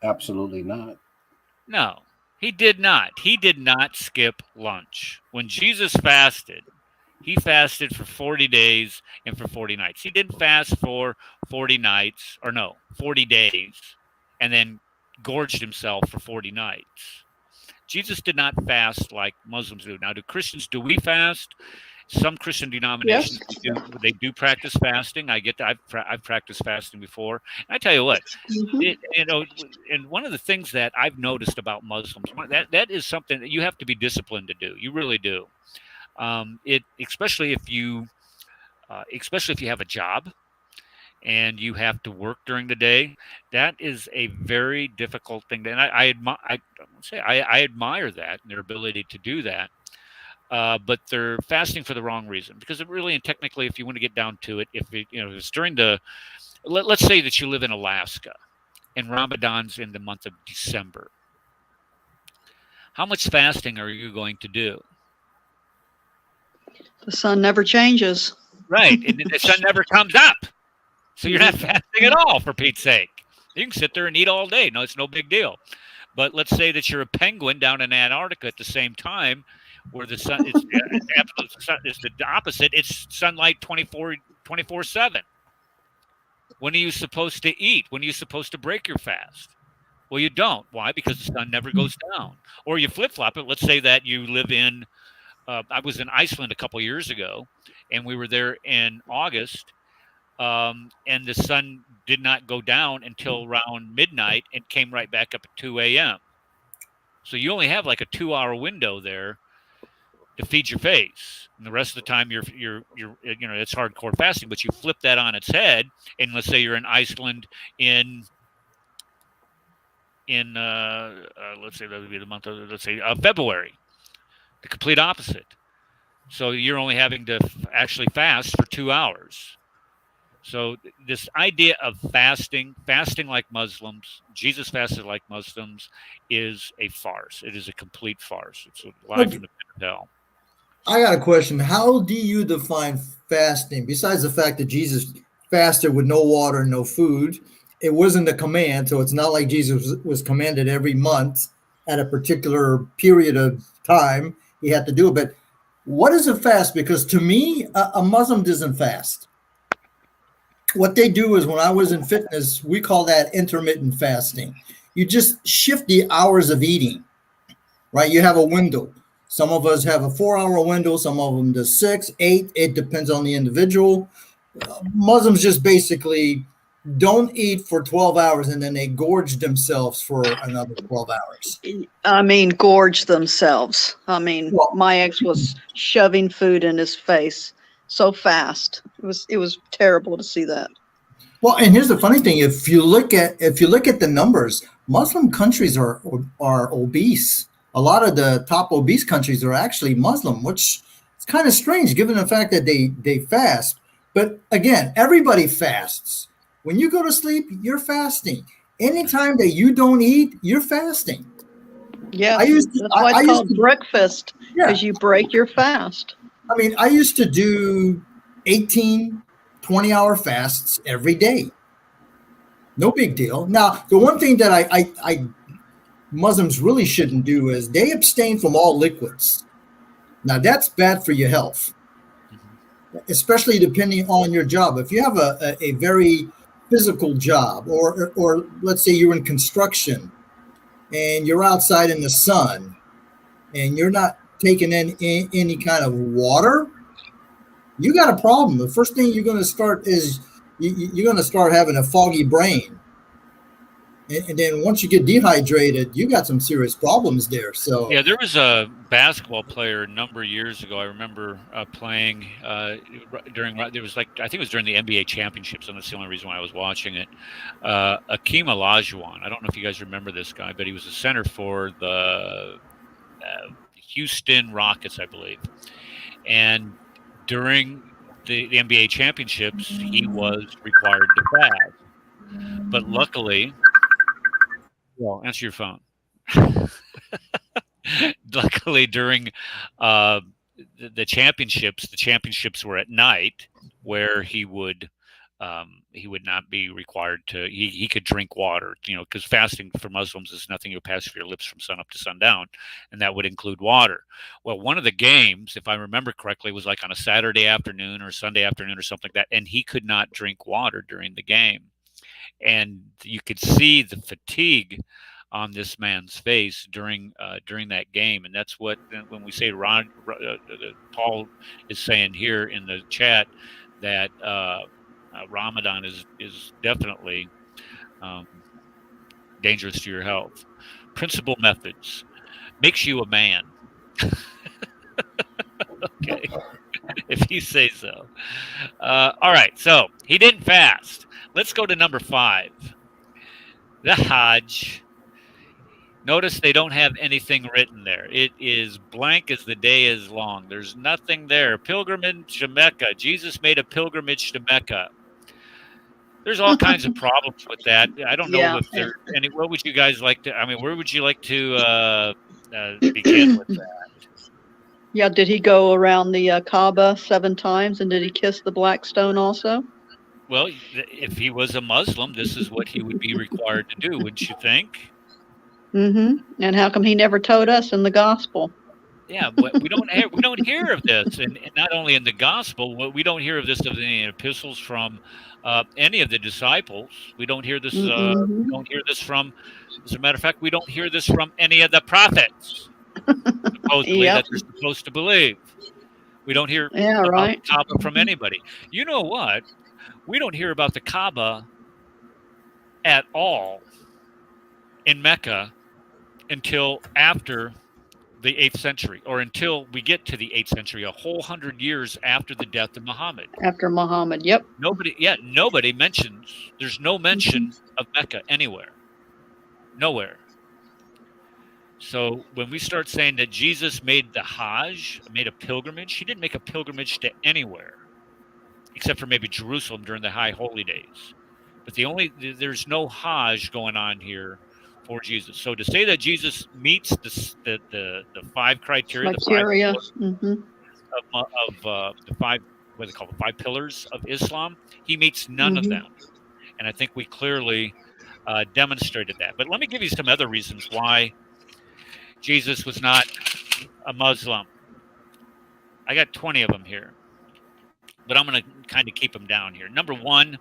S7: Absolutely not.
S2: No, he did not. He did not skip lunch. When Jesus fasted, he fasted for 40 days and for 40 nights. He didn't fast for 40 nights, or no, 40 days, and then gorged himself for 40 nights. Jesus did not fast like Muslims do. Now, do we fast? Some Christian denominations they do practice fasting. I get that. I've practiced fasting before. And I tell you what, and one of the things that I've noticed about Muslims, that is something that you have to be disciplined to do. You really do. Especially if you have a job and you have to work during the day. That is a very difficult thing. And I admire that and their ability to do that. But they're fasting for the wrong reason, because it really, and technically, if you want to get down to it, if it's during let's say that you live in Alaska and Ramadan's in the month of December, how much fasting are you going to do?
S5: The sun never changes.
S2: Right, and the sun never comes up, so you're not fasting at all. For Pete's sake, you can sit there and eat all day. No, it's no big deal. But let's say that you're a penguin down in Antarctica at the same time, where the sun is the opposite. It's sunlight 24/7. When are you supposed to eat? When are you supposed to break your fast? Well, you don't. Why? Because the sun never goes down. Or you flip-flop it. Let's say that you live in I was in Iceland a couple years ago, and we were there in August, and the sun did not go down until around midnight and came right back up at 2 a.m. So you only have like a 2-hour window there to feed your face, and the rest of the time you're it's hardcore fasting. But you flip that on its head, and let's say you're in Iceland in let's say that would be the month of February, the complete opposite. So you're only having to actually fast for 2 hours. So this idea of fasting like Muslims, Jesus fasted like Muslims, is a farce. It is a complete farce. It's a lie from the pit of hell.
S6: I got a question. How do you define fasting? Besides the fact that Jesus fasted with no water and no food, it wasn't a command. So it's not like Jesus was commanded every month at a particular period of time. He had to do it. But what is a fast? Because to me, a Muslim doesn't fast. What they do is, when I was in fitness, we call that intermittent fasting. You just shift the hours of eating, right? You have a window. Some of us have a 4-hour window. Some of them do 6, 8. It depends on the individual. Muslims just basically don't eat for 12 hours and then they gorge themselves for another 12 hours.
S5: I mean, gorge themselves. I mean, my ex was shoving food in his face so fast. It was terrible to see that.
S6: Well, and here's the funny thing: if you look at the numbers, Muslim countries are obese. A lot of the top obese countries are actually Muslim, which is kind of strange given the fact that they fast. But again, everybody fasts. When you go to sleep, you're fasting. Anytime that you don't eat, you're fasting.
S5: Yeah, that's why it's called breakfast, because you break your fast.
S6: I mean, I used to do 18, 20-hour fasts every day. No big deal. Now, the one thing that I Muslims really shouldn't do is they abstain from all liquids. Now that's bad for your health, especially depending on your job. If you have a very physical job, or let's say you're in construction and you're outside in the sun and you're not taking in any kind of water, you got a problem. The first thing you're going to start is you're going to start having a foggy brain. And then once you get dehydrated, you got some serious problems there. So
S2: Yeah, there was a basketball player a number of years ago. I remember playing during. There was I think it was during the NBA championships, and that's the only reason why I was watching it. Akeem Olajuwon. I don't know if you guys remember this guy, but he was a center for the Houston Rockets, I believe. And during the NBA championships, he was required to fast. But luckily, well, answer your phone. Luckily, during the championships were at night, where he would not be required to. He could drink water, because fasting for Muslims is nothing you pass through your lips from sun up to sundown, and that would include water. Well, one of the games, if I remember correctly, was like on a Saturday afternoon or Sunday afternoon or something like that, and he could not drink water during the game, and you could see the fatigue on this man's face during that game. And that's what, when we say Paul is saying here in the chat, that Ramadan is definitely dangerous to your health. Principal methods makes you a man. Okay, if you say so. All right, so he didn't fast. Let's go to number 5, the Hajj. Notice they don't have anything written there. It is blank as the day is long. There's nothing there. Pilgrimage to Mecca. Jesus made a pilgrimage to Mecca. There's all kinds of problems with that. I don't know if there any. What would you guys like to? I mean, where would you like to begin with that?
S5: Yeah, did he go around the Kaaba 7 times, and did he kiss the black stone also?
S2: Well, if he was a Muslim, this is what he would be required to do, wouldn't you think?
S5: Mm-hmm. And how come he never told us in the gospel?
S2: Yeah, but we don't hear of this, and not only in the gospel, we don't hear of this in any epistles from any of the disciples. We don't hear this. We don't hear this from. As a matter of fact, we don't hear this from any of the prophets. Supposedly that they're supposed to believe. We don't hear about the Kaaba from anybody. You know what? We don't hear about the Kaaba at all in Mecca until after the 8th century, or until we get to the 8th century, a whole 100 years after the death of Muhammad.
S5: After Muhammad, yep.
S2: Nobody mentions, there's no mention of Mecca anywhere. Nowhere. So when we start saying that Jesus made the Hajj, made a pilgrimage, he didn't make a pilgrimage to anywhere, except for maybe Jerusalem during the high holy days. But there's no Hajj going on here for Jesus. So to say that Jesus meets the 5 criteria, the 5 what they call the 5 pillars of Islam, he meets none of them. And I think we clearly demonstrated that. But let me give you some other reasons why Jesus was not a Muslim. I got 20 of them here, but I'm going to kind of keep them down here. Number 1,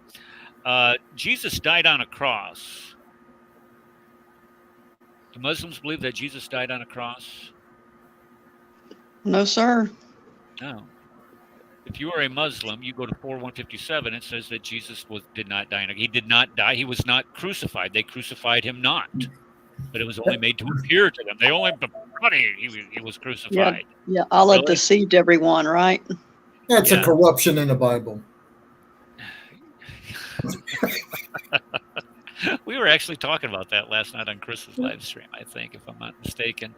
S2: Jesus died on a cross. Do Muslims believe that Jesus died on a cross?
S5: No, sir.
S2: No. If you are a Muslim, you go to 4:157. It says that Jesus did not die. He did not die. He was not crucified. They crucified him not. But it was only made to appear to them. They only he was crucified.
S5: Yeah. Allah deceived everyone, right?
S6: That's a corruption in the Bible.
S2: We were actually talking about that last night on Chris's live stream, I think, if I'm not mistaken,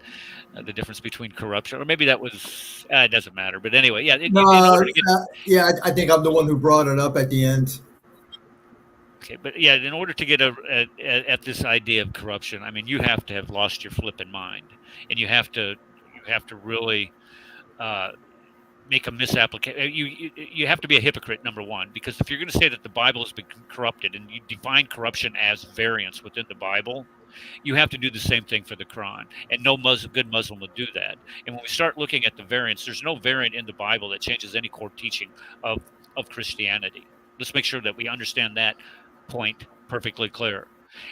S2: the difference between corruption, or maybe that was, it doesn't matter. But anyway, I
S6: think I'm the one who brought it up at the end.
S2: Okay, but in order to get at this idea of corruption, I mean, you have to have lost your flipping mind, and you have to really make a misapplication. You have to be a hypocrite, number 1, because if you're going to say that the Bible has been corrupted, and you define corruption as variance within the Bible, you have to do the same thing for the Quran, and no good Muslim would do that. And when we start looking at the variants, there's no variant in the Bible that changes any core teaching of Christianity. Let's make sure that we understand that point perfectly clear.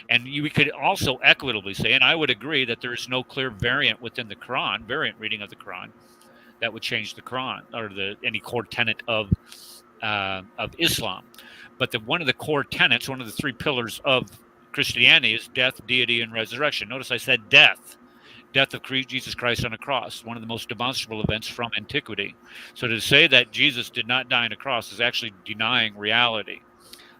S2: And we could also equitably say, and I would agree, that there is no clear variant within the Quran, variant reading of the Quran, that would change the Quran or any core tenet of Islam. But one of the core tenets, one of the three pillars of Christianity is death, deity, and resurrection. Notice I said death of Jesus Christ on a cross, one of the most demonstrable events from antiquity. So to say that Jesus did not die on a cross is actually denying reality.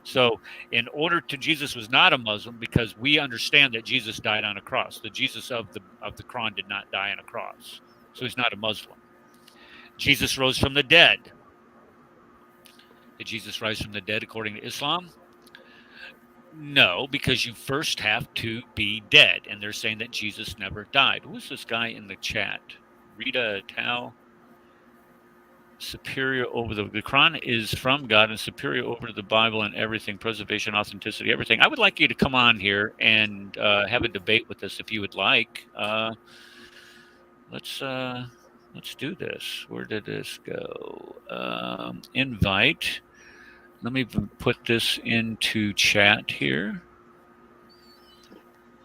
S2: So in order to, Jesus was not a Muslim because we understand that Jesus died on a cross. The Jesus of the Quran did not die on a cross. So he's not a Muslim. Jesus rose from the dead. Did Jesus rise from the dead according to Islam? No, because you first have to be dead. And they're saying that Jesus never died. Who is this guy in the chat? Rita Tao. Superior over the Quran is from God and superior over the Bible and everything, preservation, authenticity, everything. I would like you to come on here and have a debate with us if you would like. Let's do this. Where did this go? Invite. Let me put this into chat here.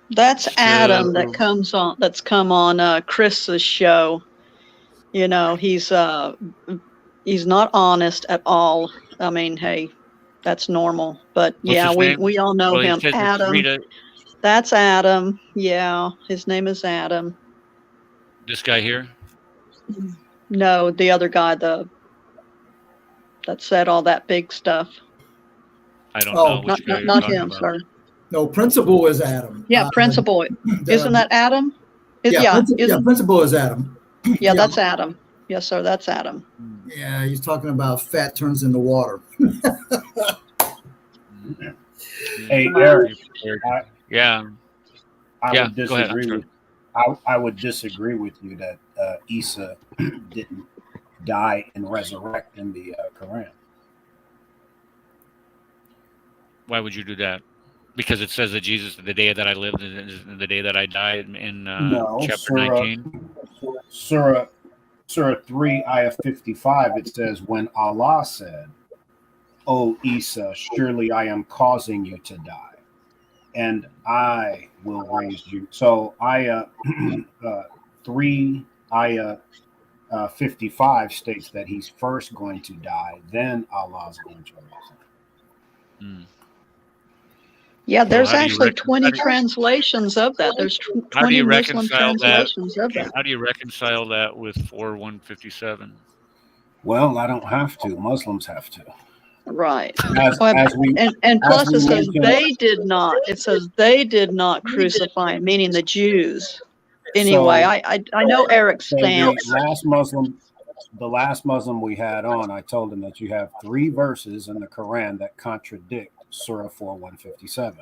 S5: That's Adam that comes on. That's come on Chris's show. You know, he's not honest at all. I mean, hey, that's normal. But yeah, we all know him. Adam. That's Adam. Yeah, his name is Adam.
S2: This guy here?
S5: No, the other guy, that said all that big stuff.
S2: I don't know which guy
S5: not him, about. Sir.
S6: No, Principal is Adam.
S5: Yeah, Principal. Isn't that Adam?
S6: Principal is Adam.
S5: Yeah, that's Adam. Yes, sir, that's Adam.
S6: Yeah, he's talking about fat turns into water.
S7: Hey, Eric. I would disagree with you that Isa didn't die and resurrect in the Quran.
S2: Why would you do that? Because it says that Jesus, the day that I lived and the day that I died in chapter 19?
S7: Surah 3, ayah 55, it says, when Allah said, O Isa, surely I am causing you to die, and I will raise you. So ayah 3, ayah 55 states that he's first going to die, then Allah is going to raise him.
S5: Yeah, there's actually 20 translations of that. There's 20 Muslim translations of that.
S2: How do you reconcile that with 4:157?
S7: Well, I don't have to. Muslims have to.
S5: Right. And plus it says they did not. It says they did not crucify him, meaning the Jews. Anyway, I know Eric's stance.
S7: The last Muslim we had on, I told him that you have 3 verses in the Quran that contradict Surah 4:157.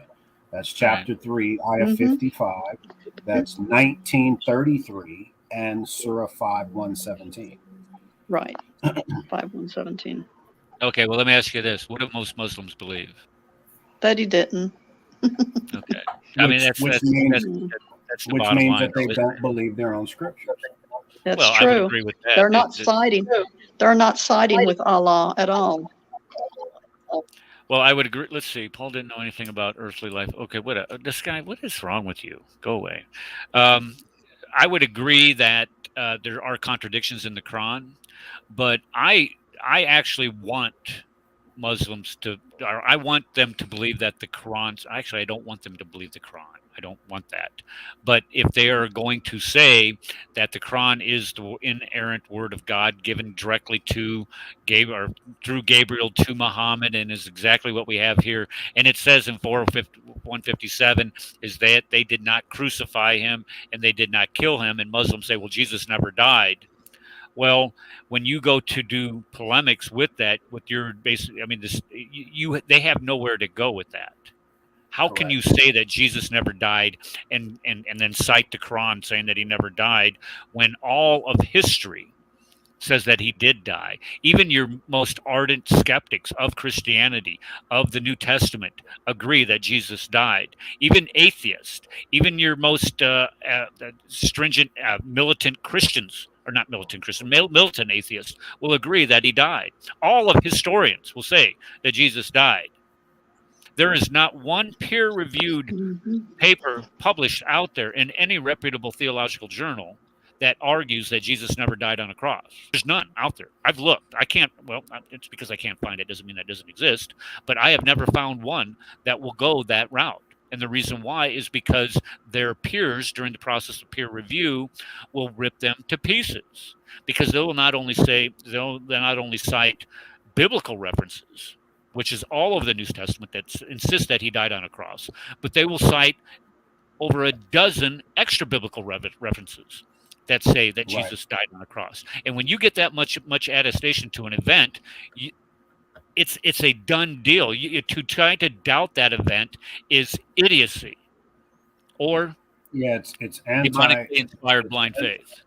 S7: That's chapter 3, ayah 55. That's 1933 and Surah 5:117.
S5: Right. 5:117.
S2: Okay, well, let me ask you this. What do most Muslims believe?
S5: That he didn't.
S2: Okay. I mean, that's the bottom line.
S7: That they don't believe their own scriptures.
S5: That's true.
S2: I would agree with that.
S5: They're not siding. They're not siding with Allah at all.
S2: Well, I would agree. Let's see. Paul didn't know anything about earthly life. Okay, this guy, what is wrong with you? Go away. I would agree that there are contradictions in the Quran, but I actually want Muslims I want them to believe that the Quran, actually, I don't want them to believe the Quran. I don't want that. But if they are going to say that the Quran is the inerrant word of God given directly to Gabriel, or through Gabriel to Muhammad, and is exactly what we have here, and it says in 4:157 is that they did not crucify him and they did not kill him, and Muslims say, well, Jesus never died. Well, when you go to do polemics with that, with your basic, I mean, they have nowhere to go with that. How can you say that Jesus never died and then cite the Quran saying that he never died when all of history says that he did die. Even your most ardent skeptics of Christianity, of the New Testament, agree that Jesus died. Even atheists, even your most stringent militant Christians, or not militant Christians, militant atheists, will agree that he died. All of historians will say that Jesus died. There is not one peer-reviewed paper published out there in any reputable theological journal that argues that Jesus never died on a cross. There's none out there. I've looked. I can't, well, it's because I can't find it. Doesn't mean that doesn't exist. But I have never found one that will go that route. And the reason why is because their peers during the process of peer review will rip them to pieces. Because they'll not only cite biblical references, which is all over the New Testament that insists that he died on a cross, but they will cite over a dozen extra biblical references that say that Jesus died on the cross. And when you get that much attestation to an event, it's a done deal. To try to doubt that event is idiocy, or
S7: it's
S2: demonically inspired blind faith.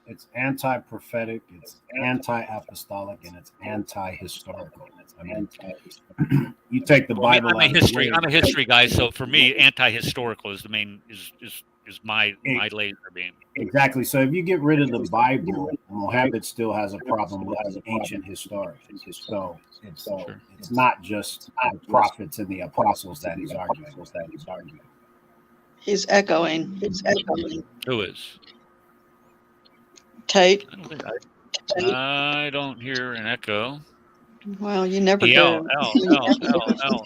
S7: It's anti-prophetic, it's anti-apostolic, and it's anti-historical. I mean, you take the Bible.
S2: I'm a history guy, so for me, anti-historical is the main is my laser beam.
S7: Exactly. So if you get rid of the Bible, Muhammad still has a problem with the ancient historians. So it's not just the prophets and the apostles that he's arguing.
S5: He's echoing.
S2: Who is?
S5: Tate.
S2: I don't hear an echo.
S5: Well, you never do.
S2: L.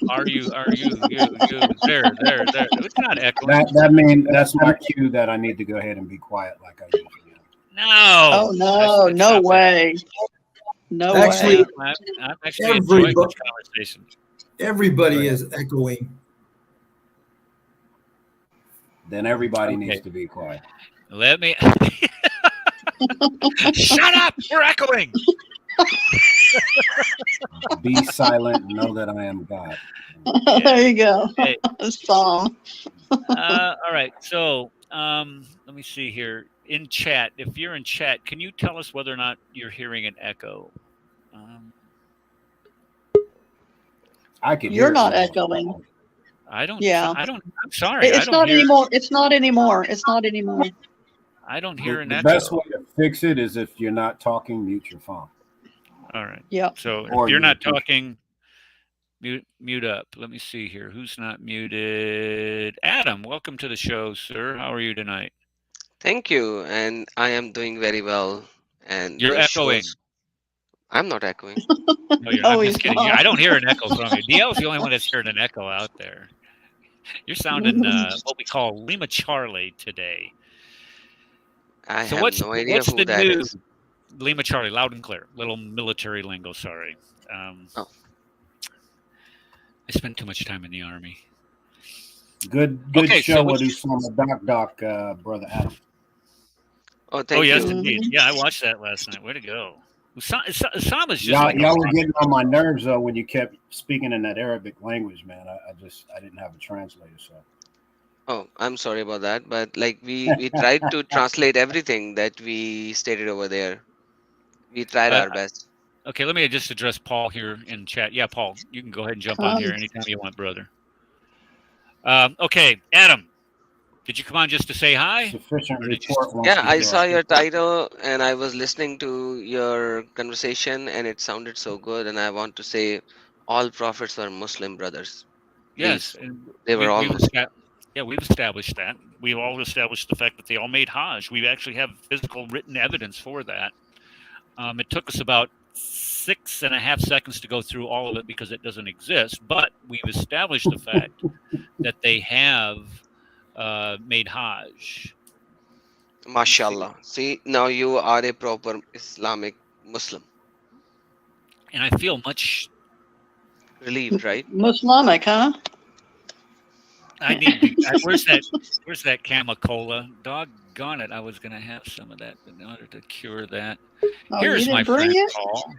S2: Are you? There. It's not echoing.
S7: That means that's my cue that I need to go ahead and be quiet like I usually am.
S2: No.
S5: Oh no! No way. No
S6: Actually,
S5: way.
S2: I'm actually enjoying this conversation.
S6: Everybody is echoing.
S7: Then everybody needs to be quiet.
S2: Let me. Shut up! We're echoing.
S7: Be silent. Know that I am God.
S5: There you go.
S2: Hey.
S5: Psalm.
S2: All right. So let me see here. In chat, if you're in chat, can you tell us whether or not you're hearing an echo?
S7: I can.
S5: You're not echoing.
S2: I don't.
S5: Yeah.
S2: I'm sorry.
S5: It's not anymore. It's not anymore.
S2: I don't hear an
S7: the
S2: echo.
S7: best way to fix it is if you're not talking, mute your phone.
S2: All right.
S5: Yeah.
S2: So
S7: Or
S2: if you're not
S7: you-
S2: talking, mute up. Let me see here. Who's not muted? Adam, welcome to the show, sir. How are you tonight?
S8: Thank you, and I am doing very well. And
S2: You're
S8: your
S2: echoing.
S8: shows- I'm not echoing.
S2: No, you're not.
S5: Oh,
S2: I'm
S5: he's
S2: just kidding.
S5: not.
S2: I don't hear an echo from you. DL's the only one that's heard an echo out there. You're sounding what we call Lima Charlie today.
S8: I
S2: So
S8: have
S2: what's
S8: no idea
S2: what's
S8: who
S2: the
S8: that
S2: new
S8: is.
S2: Lima Charlie? Loud and clear. Little military lingo. Sorry.
S8: Oh.
S2: I spent too much time in the army.
S7: Good
S2: Okay,
S7: show
S2: so
S7: with
S2: what's-
S7: Usama Doc, brother Adam.
S8: Oh, thank
S2: Oh yes,
S8: you.
S2: indeed. Yeah, I watched that last night. Way to go. Osama's just
S7: Y'all,
S2: like a
S7: y'all were
S2: rock.
S7: getting on my nerves though when you kept speaking in that Arabic language, man. I didn't have a translator, so.
S8: Oh, I'm sorry about that, but like we tried to translate everything that we stated over there. We tried our best.
S2: Okay, let me just address Paul here in chat. Yeah, Paul, you can go ahead and jump on here anytime you want, brother. Okay, Adam, did you come on just to say hi?
S7: Sufficient
S2: Or did you-
S7: report. once
S8: Yeah,
S7: you
S8: I
S7: go.
S8: saw your title and I was listening to your conversation and it sounded so good. And I want to say all prophets were Muslim brothers.
S2: Yes,
S8: Please.
S2: and
S8: They were all
S2: we've
S8: Muslim.
S2: we've established that. We've all established the fact that they all made Hajj. We actually have physical written evidence for that. It took us about 6.5 seconds to go through all of it because it doesn't exist, but we've established the fact that they have made Hajj.
S8: MashaAllah. See, now you are a proper Islamic Muslim.
S2: And I feel much.
S8: Relieved, right?
S5: Muslimic, huh?
S2: I need. Where's that Camacola? Doggone it! I was gonna have some of that in order to cure that.
S5: Oh,
S2: Here's
S5: you
S2: my
S5: didn't bring
S2: friend
S5: it?
S2: Paul.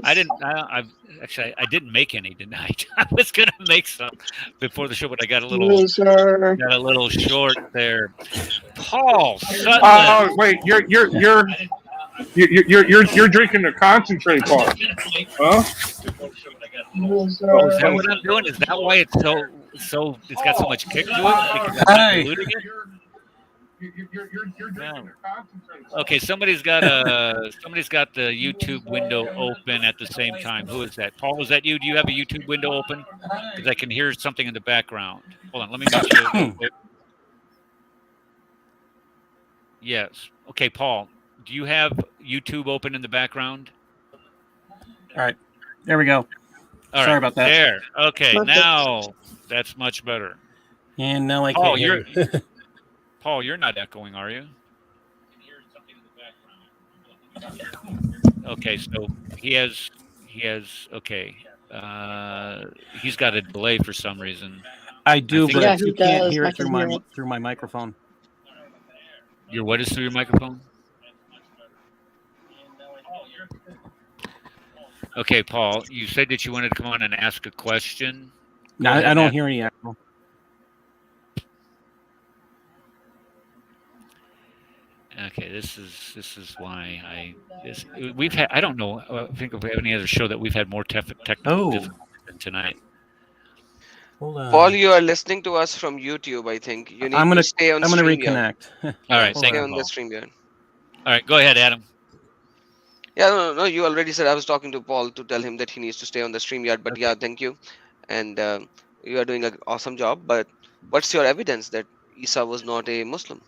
S2: I didn't. I didn't make any tonight. I was gonna make some before the show, but I got a little short there. Paul Sutton.
S9: Oh wait, you're You're drinking the concentrate part, huh?
S2: Oh, is that what I'm doing? Is that why it's so? It's got so much kick to it because I'm not diluting it. No. Okay, somebody's got the YouTube window open at the same time. Who is that? Paul, is that you? Do you have a YouTube window open? Because I can hear something in the background. Hold on, let me mute you real quick. Yes. Okay, Paul, do you have YouTube open in the background?
S10: All right. There we go.
S2: All
S10: Sorry
S2: right,
S10: about that.
S2: There. Okay, now that's much better.
S10: And now I
S2: Paul,
S10: can't hear you.
S2: Paul, you're not echoing, are you? Okay, so he has okay. He's got a delay for some reason.
S10: I do,
S2: think-
S10: but
S5: he
S10: you can't
S5: does.
S10: hear
S5: I
S10: it
S5: can
S10: through
S5: hear
S10: my
S5: it.
S10: through my microphone.
S2: Your what is through your microphone? Okay, Paul, you said that you wanted to come on and ask a question.
S10: No,
S2: Go ahead
S10: I
S2: and
S10: don't
S2: ask.
S10: hear any echo.
S2: Okay, this is why we've had. I don't know. I think if we have any other show that we've had more technical difficulties than tonight.
S10: Hold on.
S8: Paul, you are listening to us from YouTube. I think you need to stay on.
S10: I'm gonna
S8: StreamYard.
S10: reconnect.
S2: All right,
S8: stay
S2: thank you,
S8: on the
S2: Paul.
S8: StreamYard.
S2: All right, go ahead, Adam.
S8: Yeah, no. You already said I was talking to Paul to tell him that he needs to stay on the StreamYard. But yeah, thank you, and you are doing an awesome job. But what's your evidence that Isa was not a Muslim?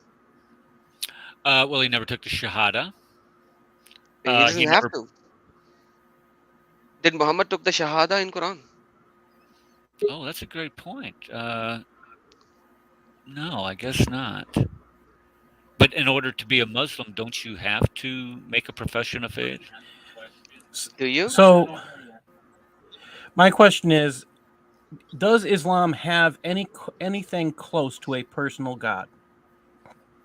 S2: Well, he never took the Shahada.
S8: He doesn't have to. Did Muhammad took the Shahada in Quran?
S2: Oh, that's a great point. No, I guess not. But in order to be a Muslim, don't you have to make a profession of faith?
S8: Do you?
S10: So, my question is, does Islam have anything close to a personal God?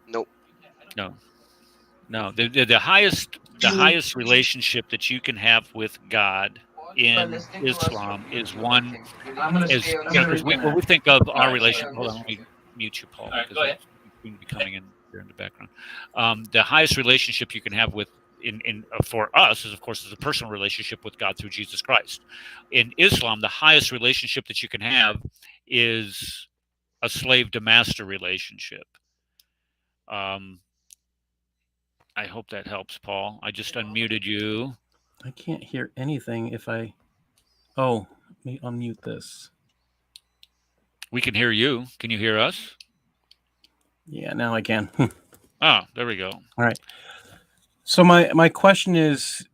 S8: Nope.
S2: No. The highest relationship that you can have with God in Islam is one is when we think of our relationship. Hold on, let me mute you, Paul, because it's going to be coming in here in the background. The highest relationship you can have with for us is, of course, is a personal relationship with God through Jesus Christ. In Islam, the highest relationship that you can have is a slave to master relationship. I hope that helps, Paul. I just unmuted you.
S10: I can't hear anything if I. Oh, let me unmute this.
S2: We can hear you. Can you hear us?
S10: Yeah, now I can.
S2: Oh, there we go.
S10: All right. So my question is,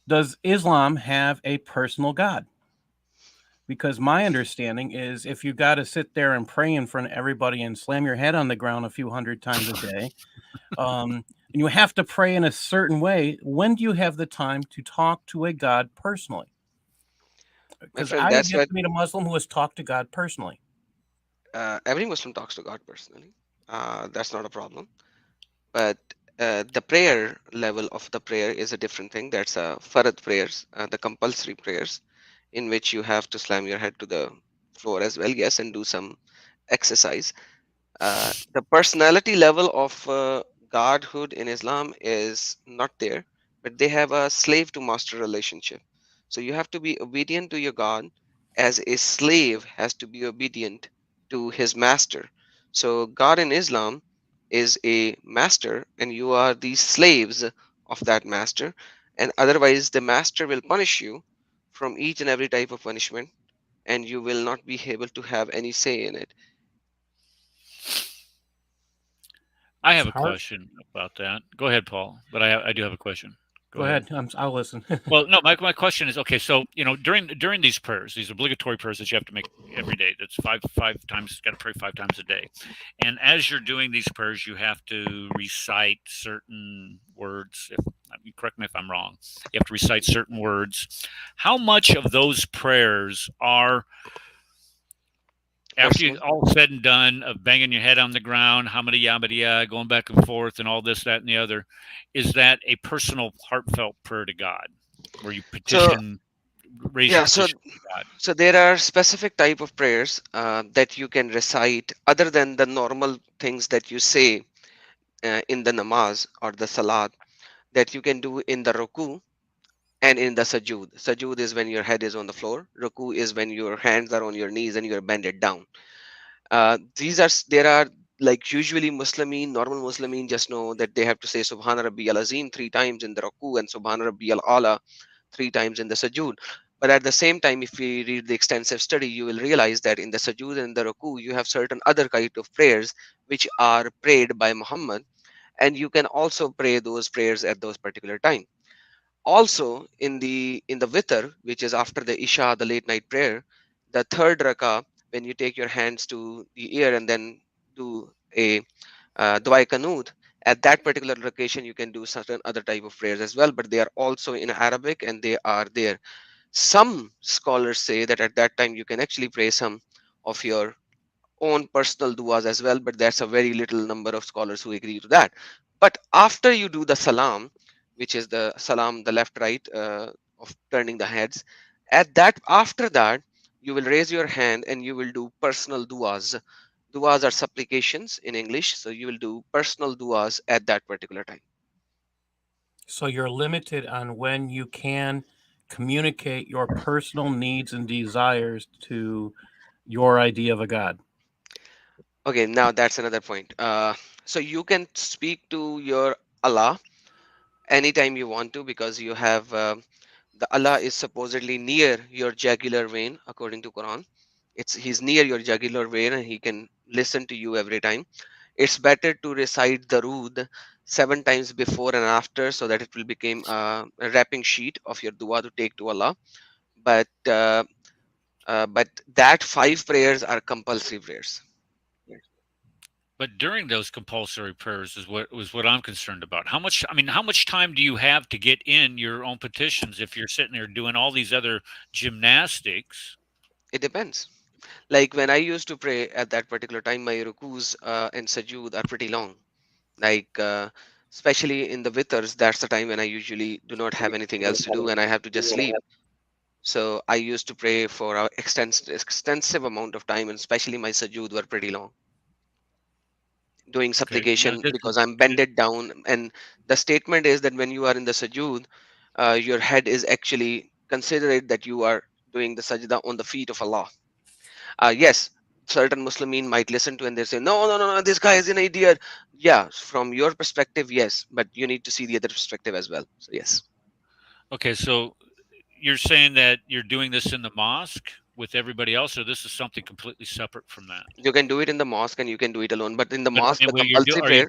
S10: does Islam have a personal God? Because my understanding is if you got to sit there and pray in front of everybody and slam your head on the ground a few hundred times a day, and you have to pray in a certain way, when do you have the time to talk to a God personally? Because I have yet to meet a Muslim who has talked to God personally.
S8: Every Muslim talks to God personally. That's not a problem. But the prayer level of the prayer is a different thing. That's farad prayers, the compulsory prayers, in which you have to slam your head to the floor as well, yes, and do some exercise. The personality level of godhood in Islam is not there, but they have a slave to master relationship. So you have to be obedient to your God as a slave has to be obedient to his master. So God in Islam is a master and you are the slaves of that master, and otherwise the master will punish you from each and every type of punishment and you will not be able to have any say in it.
S2: I have a question about that. Go ahead, Paul. But I do have a question.
S10: Go ahead. I'll listen.
S2: Well, no, my question is, okay, so, during these prayers, these obligatory prayers that you have to make every day, that's five times, got to pray 5 times a day. And as you're doing these prayers, you have to recite certain words. Correct me if I'm wrong. You have to recite certain words. How much of those prayers are, after you all said and done, of banging your head on the ground, hamada, going back and forth, and all this, that, and the other, is that a personal, heartfelt prayer to God, where you petition, raise your petition to God?
S8: So there are specific type of prayers that you can recite other than the normal things that you say in the namaz or the salat. that you can do in the ruku and in the sajud. Sajud is when your head is on the floor. Ruku is when your hands are on your knees and you're bended down. There are like usually normal Muslimin just know that they have to say Subhana Rabbiyal Azim 3 times in the ruku and Subhana Rabbiyal Ala 3 times in the sajud. But at the same time, if we read the extensive study, you will realize that in the sajud and the ruku, you have certain other kind of prayers which are prayed by Muhammad, and you can also pray those prayers at those particular time. Also, in the witr, which is after the isha, the late night prayer, the third rakah, when you take your hands to the ear and then do a dua kanut, at that particular location you can do certain other type of prayers as well, but they are also in Arabic and they are there. Some scholars say that at that time you can actually pray some of your own personal duas as well, but that's a very little number of scholars who agree to that. But after you do the salam, which is the salam, the left right of turning the heads, at that after that you will raise your hand and you will do personal duas. Duas are supplications in English, so you will do personal duas at that particular time.
S10: So you're limited on when you can communicate your personal needs and desires to your idea of a God.
S8: Okay, now that's another point. So you can speak to your Allah anytime you want to, because you have the Allah is supposedly near your jugular vein according to Quran. He's near your jugular vein and he can listen to you every time. It's better to recite Darood 7 times before and after, so that it will become a wrapping sheet of your dua to take to Allah. But that 5 prayers are compulsory prayers.
S2: But during those compulsory prayers is what I'm concerned about. How much time do you have to get in your own petitions if you're sitting there doing all these other gymnastics?
S8: It depends. Like when I used to pray at that particular time, my rukus and sajud are pretty long. Like especially in the withers, that's the time when I usually do not have anything else to do and I have to just sleep. So I used to pray for an extensive amount of time, and especially my sajud were pretty long, doing supplication because I'm bended down. And the statement is that when you are in the sajud, your head is actually considered that you are doing the sajda on the feet of Allah. Yes, certain Muslimin might listen to and they say, no, no, no, no, this guy is an idiot. Yeah, from your perspective, yes, but you need to see the other perspective as well. So yes.
S2: Okay, so you're saying that you're doing this in the mosque with everybody else, or this is something completely separate from that?
S8: You can do it in the mosque and you can do it alone, but in the
S2: But
S8: mosque, the
S2: when
S8: compulsory prayer.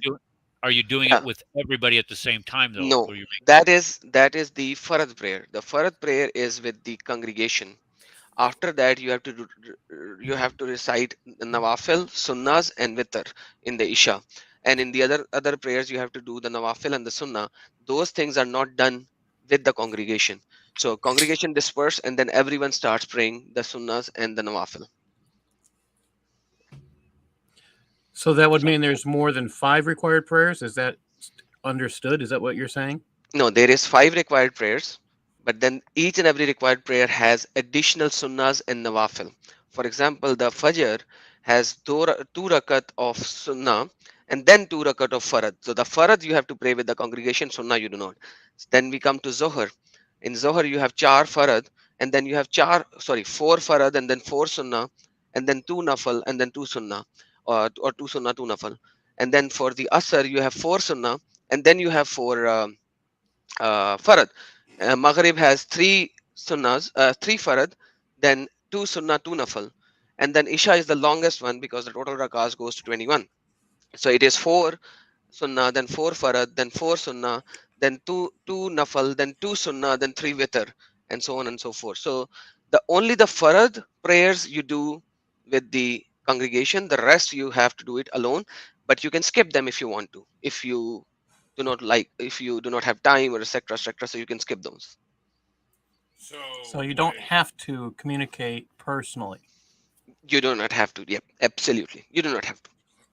S2: are you doing
S8: Yeah.
S2: it with everybody at the same time, though?
S8: No, that is the farad prayer. The farad prayer is with the congregation. After that, you have to recite nawafil, sunnahs, and witr in the isha. And in the other prayers, you have to do the nawafil and the sunnah. Those things are not done with the congregation. So congregation disperse, and then everyone starts praying the sunnahs and the nawafil.
S10: So that would mean there's more than 5 required prayers? Is that understood? Is that what you're saying?
S8: No, there is 5 required prayers, but then each and every required prayer has additional sunnahs and nawafil. For example, the Fajr has two rakat of sunnah and then 2 rakat of farad. So the farad you have to pray with the congregation, sunnah you do not. Then we come to Zohar. In Zohar you have 4 farad and then you have 4 farad and then 4 sunnah and then 2 nafal and then 2 sunnah, or 2 sunnah 2 nafal. And then for the Asr you have 4 sunnah and then you have 4 farad. Maghrib has 3 sunnahs, 3 farad, then 2 sunnah, 2 nafal. And then Isha is the longest one because the total rakas goes to 21. So it is 4 sunnah, then 4 farad, then 4 sunnah, then 2 nafal, then 2 sunnah, then 3 witr, and so on and so forth. So only the farad prayers you do with the congregation, the rest you have to do it alone, but you can skip them if you want to. If you do not have time, or etc., so you can skip those.
S10: So you don't have to communicate personally.
S8: You do not have to. Yep, absolutely. You do not have to.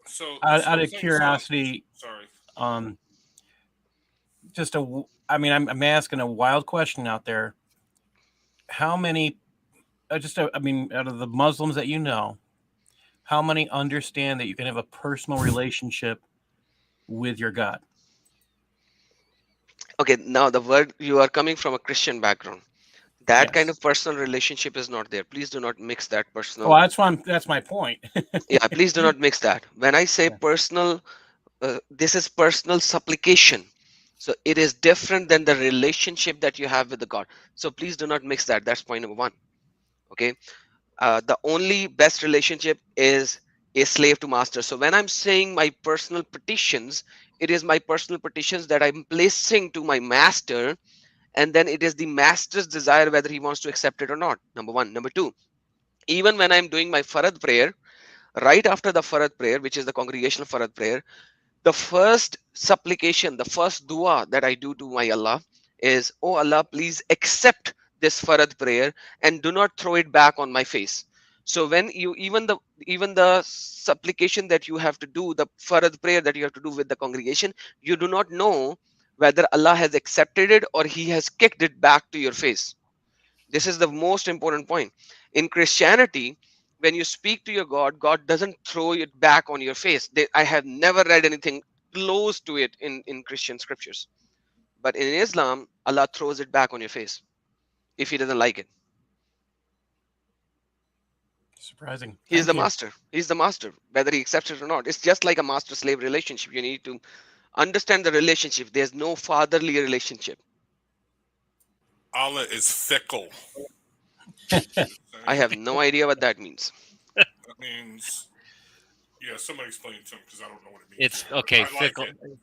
S4: So
S10: out of curiosity,
S4: sorry.
S10: I'm asking a wild question out there. How many, out of the Muslims that you know, how many understand that you can have a personal relationship with your God?
S8: Okay, now the word, you are coming from a Christian background. That kind
S10: Yes.
S8: of personal relationship is not there. Please do not mix that personal.
S10: Well, that's my point.
S8: Yeah, please do not mix that. When I say
S10: Yeah.
S8: personal, this is personal supplication. So it is different than the relationship that you have with the God. So please do not mix that. That's point number one. Okay. The only best relationship is a slave to master. So when I'm saying my personal petitions, it is my personal petitions that I'm placing to my master, and then it is the master's desire whether he wants to accept it or not. Number one. Number two, even when I'm doing my farad prayer, right after the farad prayer, which is the congregational farad prayer, the first supplication, the first dua that I do to my Allah is, oh Allah, please accept this farad prayer and do not throw it back on my face. So when you, even the supplication that you have to do, the farad prayer that you have to do with the congregation, you do not know whether Allah has accepted it or he has kicked it back to your face. This is the most important point. In Christianity, when you speak to your God, God doesn't throw it back on your face. I have never read anything close to it in Christian scriptures. But in Islam, Allah throws it back on your face if he doesn't like it.
S10: Surprising.
S8: He's
S10: Thank
S8: the
S10: you.
S8: master. He's the master, whether he accepts it or not. It's just like a master-slave relationship. You need to understand the relationship. There's no fatherly relationship.
S4: Allah is fickle.
S8: I have no idea what that means.
S4: That means, yeah, somebody explain it to him because I don't know what it means.
S2: It's okay.
S4: I
S2: Fickle.
S4: like it.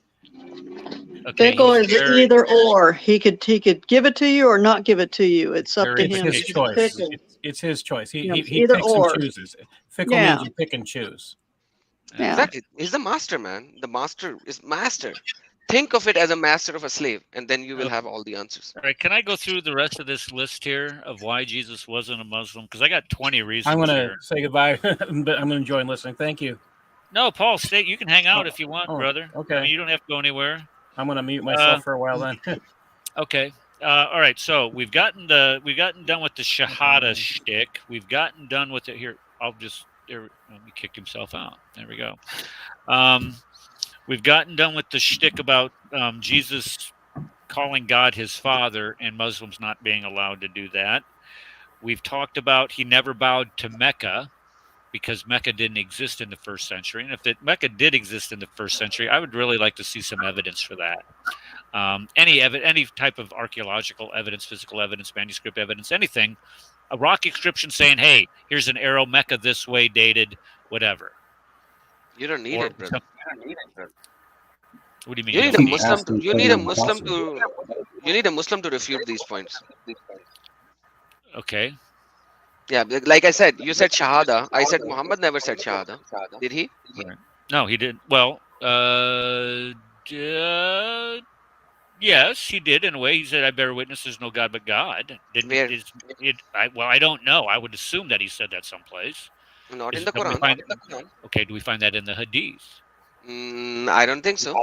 S2: Okay,
S5: Fickle
S2: he's
S5: is
S2: very,
S5: either or. He could give it to you or not give it to you. It's up to
S2: very
S10: It's
S5: him.
S10: his
S5: He's
S2: fickle.
S10: choice.
S5: fickle.
S10: It's his choice. He
S5: You know,
S10: he,
S5: it's
S10: he
S5: either
S10: picks and
S5: or.
S10: chooses. Fickle
S5: Yeah.
S10: means you pick and choose.
S5: Yeah.
S8: Exactly. He's the master, man. The master is master. Think of it as a master of a slave, and then you will
S2: Okay.
S8: have all the answers.
S2: All right, can I go through the rest of this list here of why Jesus wasn't a Muslim? Because I got 20 reasons
S10: I'm gonna
S2: here.
S10: say goodbye, but I'm gonna enjoy listening. Thank you.
S2: No, Paul, stay. You can hang out if you want,
S10: Oh,
S2: brother.
S10: okay.
S2: I mean, you don't have to go anywhere.
S10: I'm gonna mute myself for a while then.
S2: Okay. All right. So we've gotten done with the Shahada shtick. We've gotten done with it here. He kicked himself out. There we go. We've gotten done with the shtick about Jesus calling God his father and Muslims not being allowed to do that. We've talked about he never bowed to Mecca because Mecca didn't exist in the first century. And if Mecca did exist in the first century, I would really like to see some evidence for that. Any type of archaeological evidence, physical evidence, manuscript evidence, anything. A rock inscription saying, hey, here's an arrow, Mecca this way, dated, whatever.
S8: You don't need it, brother.
S2: What do you mean?
S8: You
S2: You
S8: need a
S2: don't need it?
S8: Muslim. You need a Muslim to. You need a Muslim to refute these points.
S2: Okay.
S8: Yeah, like I said, you said Shahada. I said Muhammad never said Shahada. Did he?
S2: Right. No, he didn't. Well, yes, he did in a way. He said, "I bear witness, there's no God but God." Didn't
S8: Where?
S2: I don't know. I would assume that he said that someplace.
S8: Not in
S2: Is-
S8: the
S2: don't we
S8: Quran.
S2: find- okay, do we find that in the Hadith?
S8: I don't think so.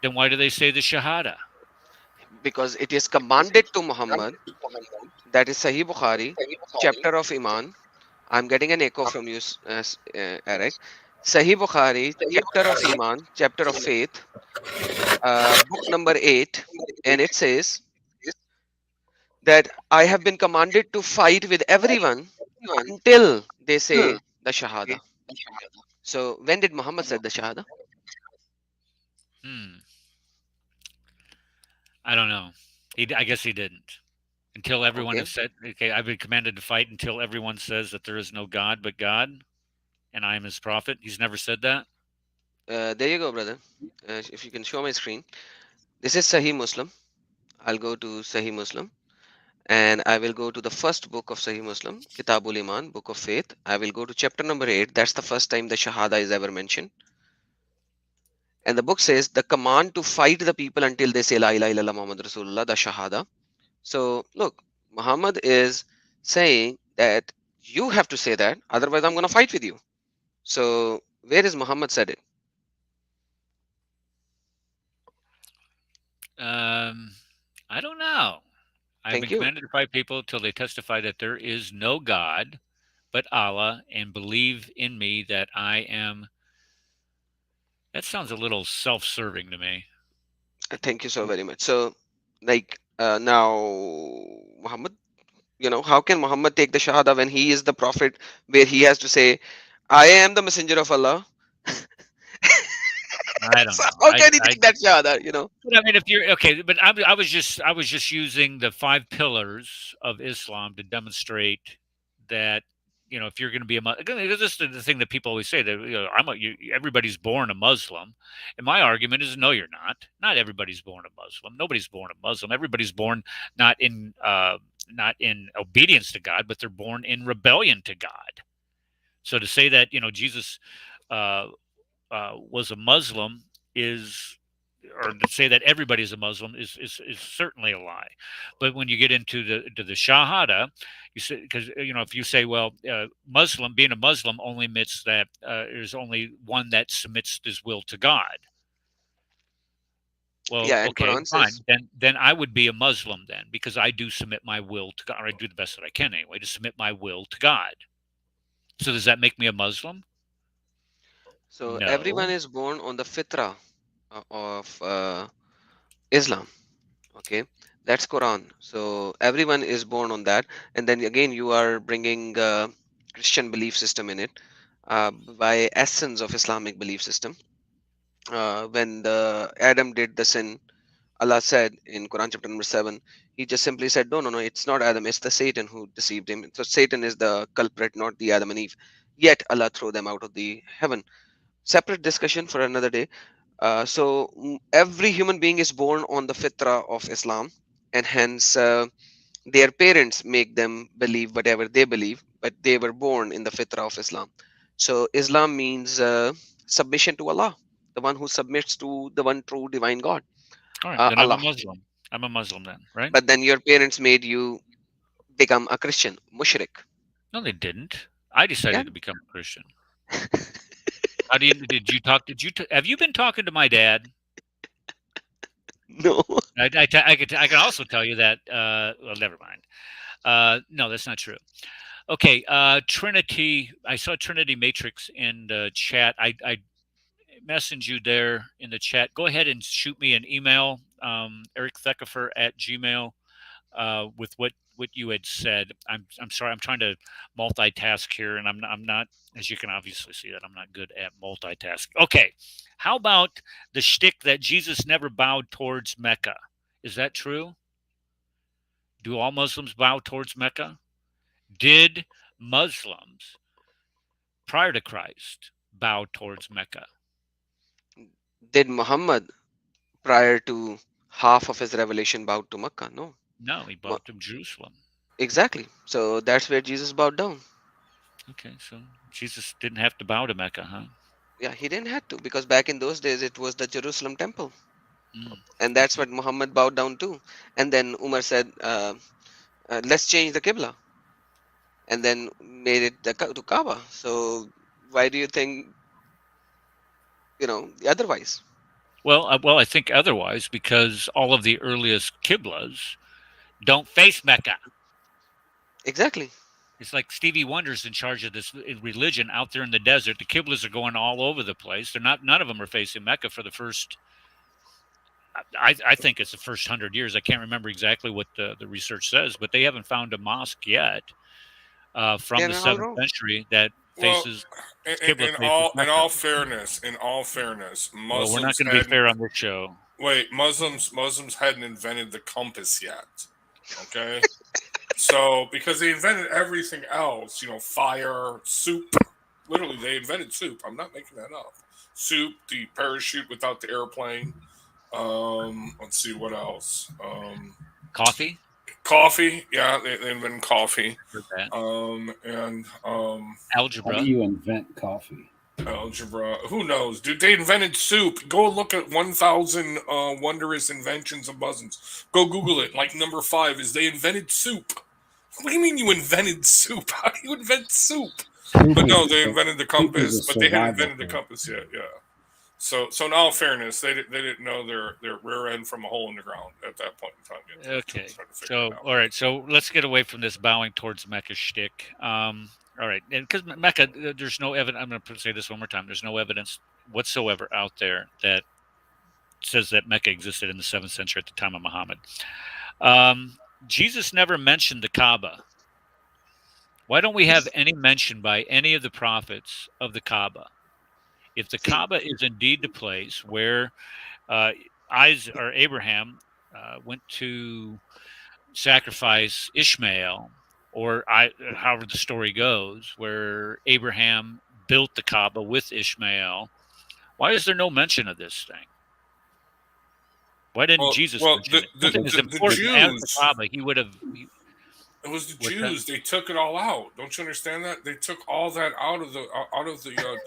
S2: Then why do they say the Shahada?
S8: Because it is commanded to Muhammad. That is Sahih Bukhari, chapter of Iman. I'm getting an echo from you, Eric. Sahih Bukhari, chapter of Iman, chapter of faith, book number 8, and it says that I have been commanded to fight with everyone until they say the Shahada. So when did Muhammad say the Shahada?
S2: I don't know. I guess he didn't. Until everyone
S8: Okay.
S2: has said, okay, I've been commanded to fight until everyone says that there is no God but God, and I am his prophet. He's never said that.
S8: There you go, brother. If you can show my screen. This is Sahih Muslim. I'll go to Sahih Muslim. And I will go to the first book of Sahih Muslim, Kitabul Iman, Book of Faith. I will go to chapter number 8. That's the first time the Shahada is ever mentioned. And the book says the command to fight the people until they say La ilaha illallah Muhammad Rasulullah, the Shahada. So look, Muhammad is saying that you have to say that, otherwise I'm going to fight with you. So where is Muhammad said it?
S2: I don't know. I've been commanded to fight people until they testify that there is no God but Allah and believe in me that I am. That sounds a little self-serving to me.
S8: Thank you so very much. So, like now, Muhammad, how can Muhammad take the Shahada when he is the prophet, where he has to say, "I am the messenger of Allah"?
S2: I don't
S8: So
S2: know.
S8: how can he take that Shahada?
S2: But I mean, if you're okay, but I was just using the 5 pillars of Islam to demonstrate that if you're going to be a Muslim, this is the thing that people always say that everybody's born a Muslim, and my argument is no, you're not. Not everybody's born a Muslim. Nobody's born a Muslim. Everybody's born not in obedience to God, but they're born in rebellion to God. So to say that Jesus was a Muslim or to say that everybody is a Muslim is certainly a lie. But when you get into the Shahada, you say, because if you say, well, being a Muslim only admits that there's only one that submits his will to God. Well,
S8: Yeah, and
S2: okay,
S8: Quran
S2: fine.
S8: says,
S2: Then I would be a Muslim then, because I do submit my will to God, or I do the best that I can anyway to submit my will to God. So does that make me a Muslim?
S8: so
S2: No.
S8: everyone is born on the fitra of Islam. Okay, that's Quran. So everyone is born on that, and then again you are bringing Christian belief system in it by essence of Islamic belief system. When the Adam did the sin, Allah said in Quran chapter number 7, He just simply said, no, it's not Adam, it's the Satan who deceived him. So Satan is the culprit, not the Adam and Eve. Yet Allah threw them out of the heaven. Separate discussion for another day. Every human being is born on the fitra of Islam, and hence their parents make them believe whatever they believe, but they were born in the fitra of Islam. So Islam means submission to Allah, the one who submits to the one true divine God,
S2: All right, then I'm a
S8: Allah.
S2: Muslim. I'm a Muslim then, right?
S8: But then your parents made you become a Christian, mushrik.
S2: No, they didn't. I decided
S8: Yeah.
S2: to become a Christian. How have you been talking to my dad?
S8: No.
S2: I can also tell you that, well, never mind. No, that's not true. Okay, Trinity, I saw Trinity Matrix in the chat. I messaged you there in the chat. Go ahead and shoot me an email, ericthekefer@gmail, with what you had said. I'm sorry, I'm trying to multitask here, and I'm not, as you can obviously see, that I'm not good at multitasking. Okay, how about the shtick that Jesus never bowed towards Mecca? Is that true? Do all Muslims bow towards Mecca? Did Muslims prior to Christ bow towards Mecca?
S8: Did Muhammad, prior to half of his revelation, bow to Mecca? No.
S2: No, he bowed to Jerusalem.
S8: Exactly. So that's where Jesus bowed down.
S2: Okay, so Jesus didn't have to bow to Mecca, huh?
S8: Yeah, he didn't have to, because back in those days it was the Jerusalem temple. And that's what Muhammad bowed down to. And then Umar said, let's change the Qibla. And then made it to Kaaba. So why do you think, otherwise?
S2: Well, I think otherwise, because all of the earliest Qiblas don't face Mecca.
S8: Exactly.
S2: It's like Stevie Wonder's in charge of this religion out there in the desert. The Qiblas are going all over the place. None of them are facing Mecca for the first, I think it's the first 100 years. I can't remember exactly what the research says, but they haven't found a mosque yet from the 7th century that faces
S4: in all fairness, Muslims.
S2: Well, we're not going to be fair on this show.
S4: Wait, Muslims hadn't invented the compass yet. Okay. So, because they invented everything else, fire, soup. Literally, they invented soup. I'm not making that up. Soup, the parachute without the airplane. Let's see what else.
S2: Coffee.
S4: Coffee, yeah, they invented coffee.
S2: And
S7: How
S2: algebra.
S7: do you invent coffee?
S4: Algebra. Who knows, dude? They invented soup. Go look at 1,000 wondrous inventions of Muslims. Go Google it. Like number 5 is they invented soup. What do you mean you invented soup? How do you invent soup? But no, they invented the compass, but they hadn't invented the compass yet. Yeah. So in all fairness, they didn't know their rear end from a hole in the ground at that point in time. Yet.
S2: Okay. So all right. So let's get away from this bowing towards Mecca shtick. All right, and because Mecca, there's no evidence. I'm going to say this one more time. There's no evidence whatsoever out there that says that Mecca existed in the 7th century at the time of Muhammad. Jesus never mentioned the Kaaba. Why don't we have any mention by any of the prophets of the Kaaba? If the Kaaba is indeed the place where Abraham went to sacrifice Ishmael, or however the story goes, where Abraham built the Kaaba with Ishmael, why is there no mention of this thing? Why didn't Jesus mention it? Something as important as the Kaaba, he would have.
S4: It was the Jews. They took it all out. Don't you understand that? They took all that out of the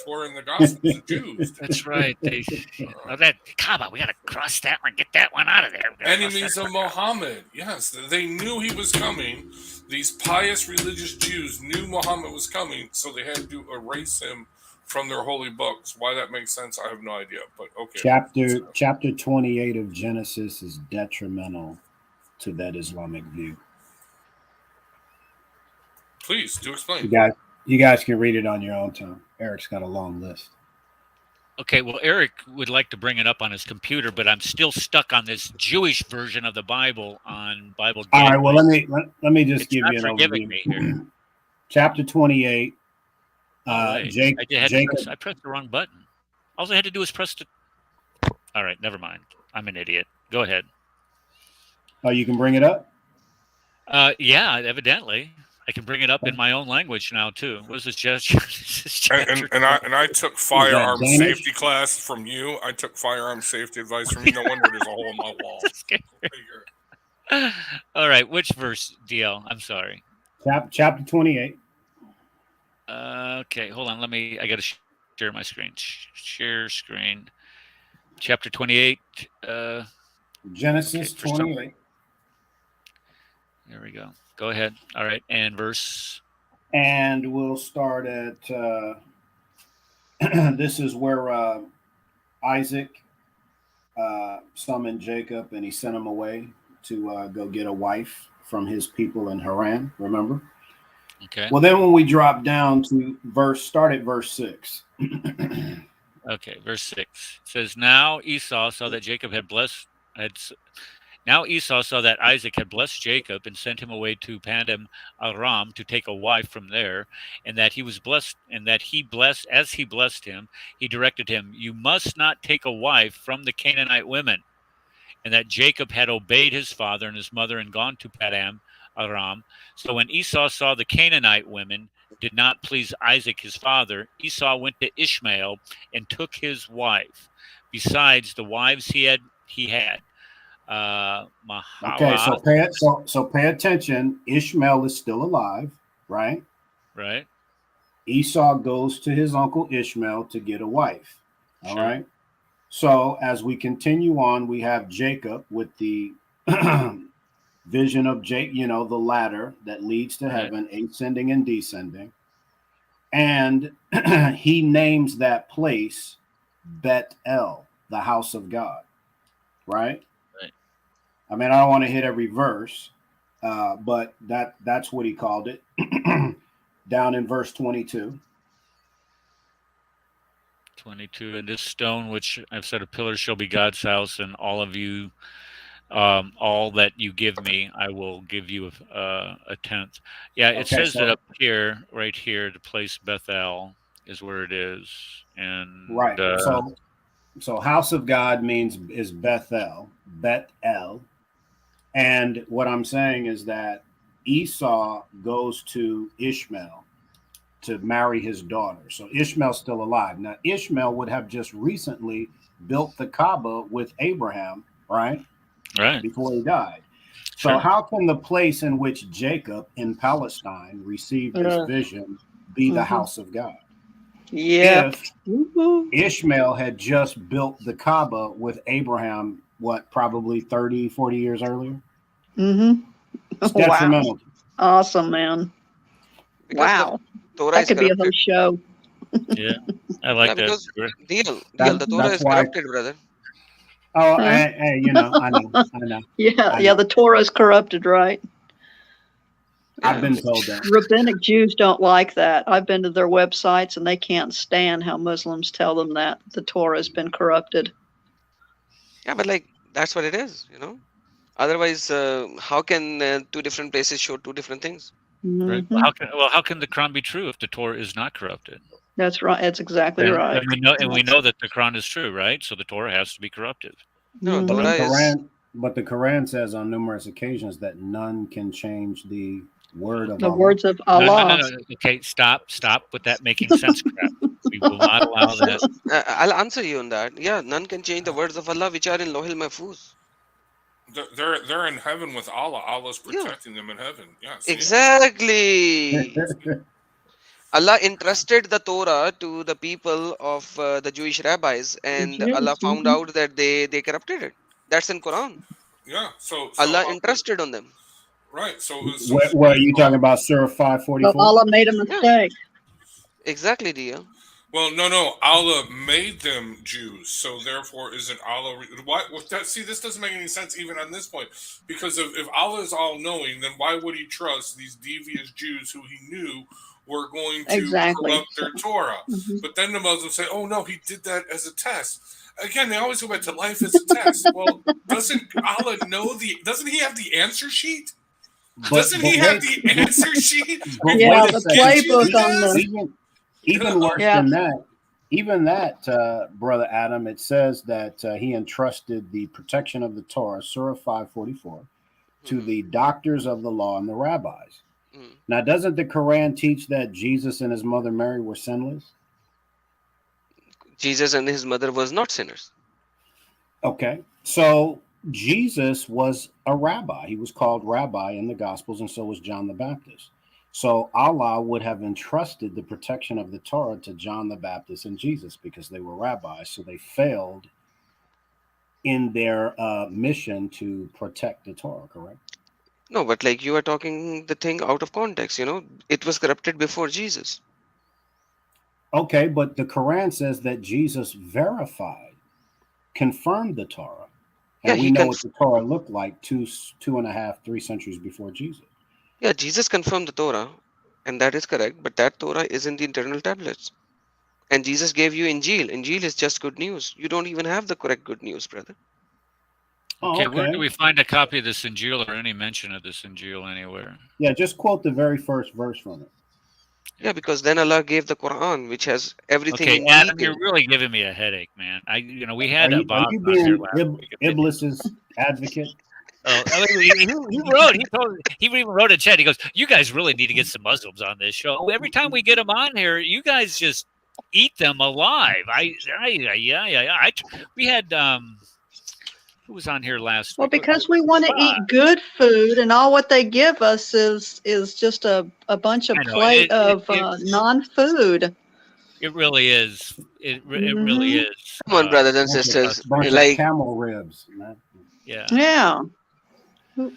S4: Torah and the Gospels. The Jews.
S2: That's right. That Kaaba, we got to cross that one, get that one out of there.
S4: Enemies of Muhammad. Yes, they knew he was coming. These pious religious Jews knew Muhammad was coming, so they had to erase him from their holy books. Why that makes sense, I have no idea. But okay.
S7: Chapter 28 of Genesis is detrimental to that Islamic view.
S4: Please do explain.
S7: You guys can read it on your own time. Eric's got a long list.
S2: Okay, well, Eric would like to bring it up on his computer, but I'm still stuck on this Jewish version of the Bible on Bible Gateway.
S7: All right, well, let me just give you an overview.
S2: Me here.
S7: Chapter 28.
S2: I pressed the wrong button. All I had to do was press the. All right, never mind. I'm an idiot. Go ahead.
S7: Oh, you can bring it up?
S2: Yeah, evidently. I can bring it up in my own language now too. What is this gesture?
S4: And I took firearm safety class from you. I took firearm safety advice from you. No wonder there's a hole in my wall.
S2: All right, which verse, DL? I'm sorry.
S7: Chapter 28.
S2: Okay, hold on. I got to share my screen. Share screen. Chapter 28.
S7: Genesis 28.
S2: There we go. Go ahead. All right. And verse.
S7: And we'll start at this is where Isaac summoned Jacob, and he sent him away to go get a wife from his people in Haran. Remember?
S2: Okay.
S7: Well, then when we drop down to start at verse 6.
S2: Okay. Verse 6 it says, Now Esau saw that Isaac had blessed Jacob and sent him away to Paddan Aram to take a wife from there, and that he was blessed, and that he blessed him, he directed him, You must not take a wife from the Canaanite women. And that Jacob had obeyed his father and his mother and gone to Paddan Aram. So when Esau saw the Canaanite women did not please Isaac his father, Esau went to Ishmael and took his wife, besides the wives he had.
S7: Okay, so pay attention. Ishmael is still alive, right?
S2: Right.
S7: Esau goes to his uncle Ishmael to get a wife. All right. So as we continue on, we have Jacob with the vision of the ladder that leads to heaven, ascending and descending. And he names that place Bet-El, the house of God. Right? I mean, I don't want to hit every verse, but that's what he called it. Down in verse 22.
S2: 22, and this stone which I've set a pillar shall be God's house, and all of you, all that you give me, I will give you a tenth. Yeah, it says that up here, right here, the place Bethel is where it is, and
S7: right. So house of God is Bethel, and what I'm saying is that Esau goes to Ishmael to marry his daughter. So Ishmael's still alive. Now, Ishmael would have just recently built the Kaaba with Abraham, right?
S2: Right.
S7: Before he died. So how can the place in which Jacob in Palestine received this vision be the house of God?
S5: Yeah.
S7: If Ishmael had just built the Kaaba with Abraham, probably 30, 40 years earlier?
S5: Mm-hmm.
S7: It's detrimental.
S5: Wow. Awesome, man. Wow. That could be a whole show.
S2: Yeah, I like that.
S8: Because the Torah is corrupted, brother.
S7: Oh, hey, I know.
S5: Yeah, the Torah is corrupted, right?
S7: I've been told that.
S5: Rabbinic Jews don't like that. I've been to their websites, and they can't stand how Muslims tell them that the Torah has been corrupted.
S8: Yeah, but like that's what it is, you know. Otherwise, how can two different places show two different things?
S2: Right.
S5: Mhm.
S2: How can the Quran be true if the Torah is not corrupted?
S5: That's right. That's exactly right.
S2: And we know that the Quran is true, right? So the Torah has to be corruptive.
S8: No,
S5: Mhm.
S7: But
S8: Torah is
S7: the Quran says on numerous occasions that none can change the word of
S5: The
S7: Allah.
S5: words of
S2: No,
S5: Allah.
S2: no. Okay, stop with that making sense crap. We will not allow that.
S8: I'll answer you on that. Yeah, none can change the words of Allah which are in Lohil Mahfuz.
S4: They're in heaven with Allah. Allah's
S8: Yeah.
S4: protecting them in heaven. Yes.
S8: Exactly. Allah entrusted the Torah to the people of the Jewish rabbis, and
S5: Jews,
S8: Allah found
S5: mhm.
S8: out that they corrupted it. That's in Quran.
S4: Yeah. So
S8: Allah entrusted on them.
S4: right. So
S7: Where are you talking about Surah
S5: So
S7: 544?
S5: Allah made a mistake.
S8: Exactly, dear.
S4: well, no. Allah made them Jews, so therefore, isn't Allah? Why? See, this doesn't make any sense even on this point, because if Allah is all knowing, then why would He trust these devious Jews who He knew were going to
S5: Exactly.
S4: corrupt their Torah?
S5: Mhm.
S4: But then the Muslims say, "Oh no, He did that as a test." Again, they always go back to life as a test. Well, doesn't Allah know doesn't He have the answer sheet? Doesn't He have the answer sheet?
S7: But
S5: Yeah,
S7: wait a
S5: the
S7: second.
S5: playbook on the.
S7: Even worse
S5: Yeah.
S7: than that, Brother Adam, it says that he entrusted the protection of the Torah, Surah 544, to the doctors of the law and the rabbis.
S8: Mm.
S7: Now, doesn't the Quran teach that Jesus and his mother Mary were sinless?
S8: Jesus and his mother was not sinners.
S7: Okay, so Jesus was a rabbi. He was called rabbi in the Gospels, and so was John the Baptist. So Allah would have entrusted the protection of the Torah to John the Baptist and Jesus because they were rabbis. So they failed in their mission to protect the Torah, correct?
S8: No, but like you are talking the thing out of context, you know, it was corrupted before Jesus.
S7: Okay, but the Quran says that Jesus verified, confirmed the Torah. And
S8: Yeah,
S7: we know what the Torah looked like 2.5, 3 centuries before Jesus.
S8: Yeah, Jesus confirmed the Torah, and that is correct, but that Torah is in the internal tablets. And Jesus gave you Injil. Injil is just good news. You don't even have the correct good news, brother.
S2: Okay, where do we find a copy of this Injil or any mention of this Injil anywhere?
S7: Yeah, just quote the very first verse from it.
S8: Yeah, because then Allah gave the Quran, which has everything
S2: Okay,
S8: in
S2: Adam,
S8: detail.
S2: you're really giving me a headache, man. We
S7: Are
S2: had
S7: you
S2: Bob on
S7: being
S2: here last week.
S7: Iblis's advocate?
S2: Oh, he even wrote a chat. He goes, "You guys really need to get some Muslims on this show. Every time we get them on here, you guys just eat them alive." We had who was on here last
S5: Well,
S2: week?
S5: because we want to eat good food, and all what they give us is just a bunch of plate of non-food.
S2: It really is. It really is.
S8: Come on, brothers and sisters. Like
S7: camel ribs.
S2: Yeah.
S5: Yeah.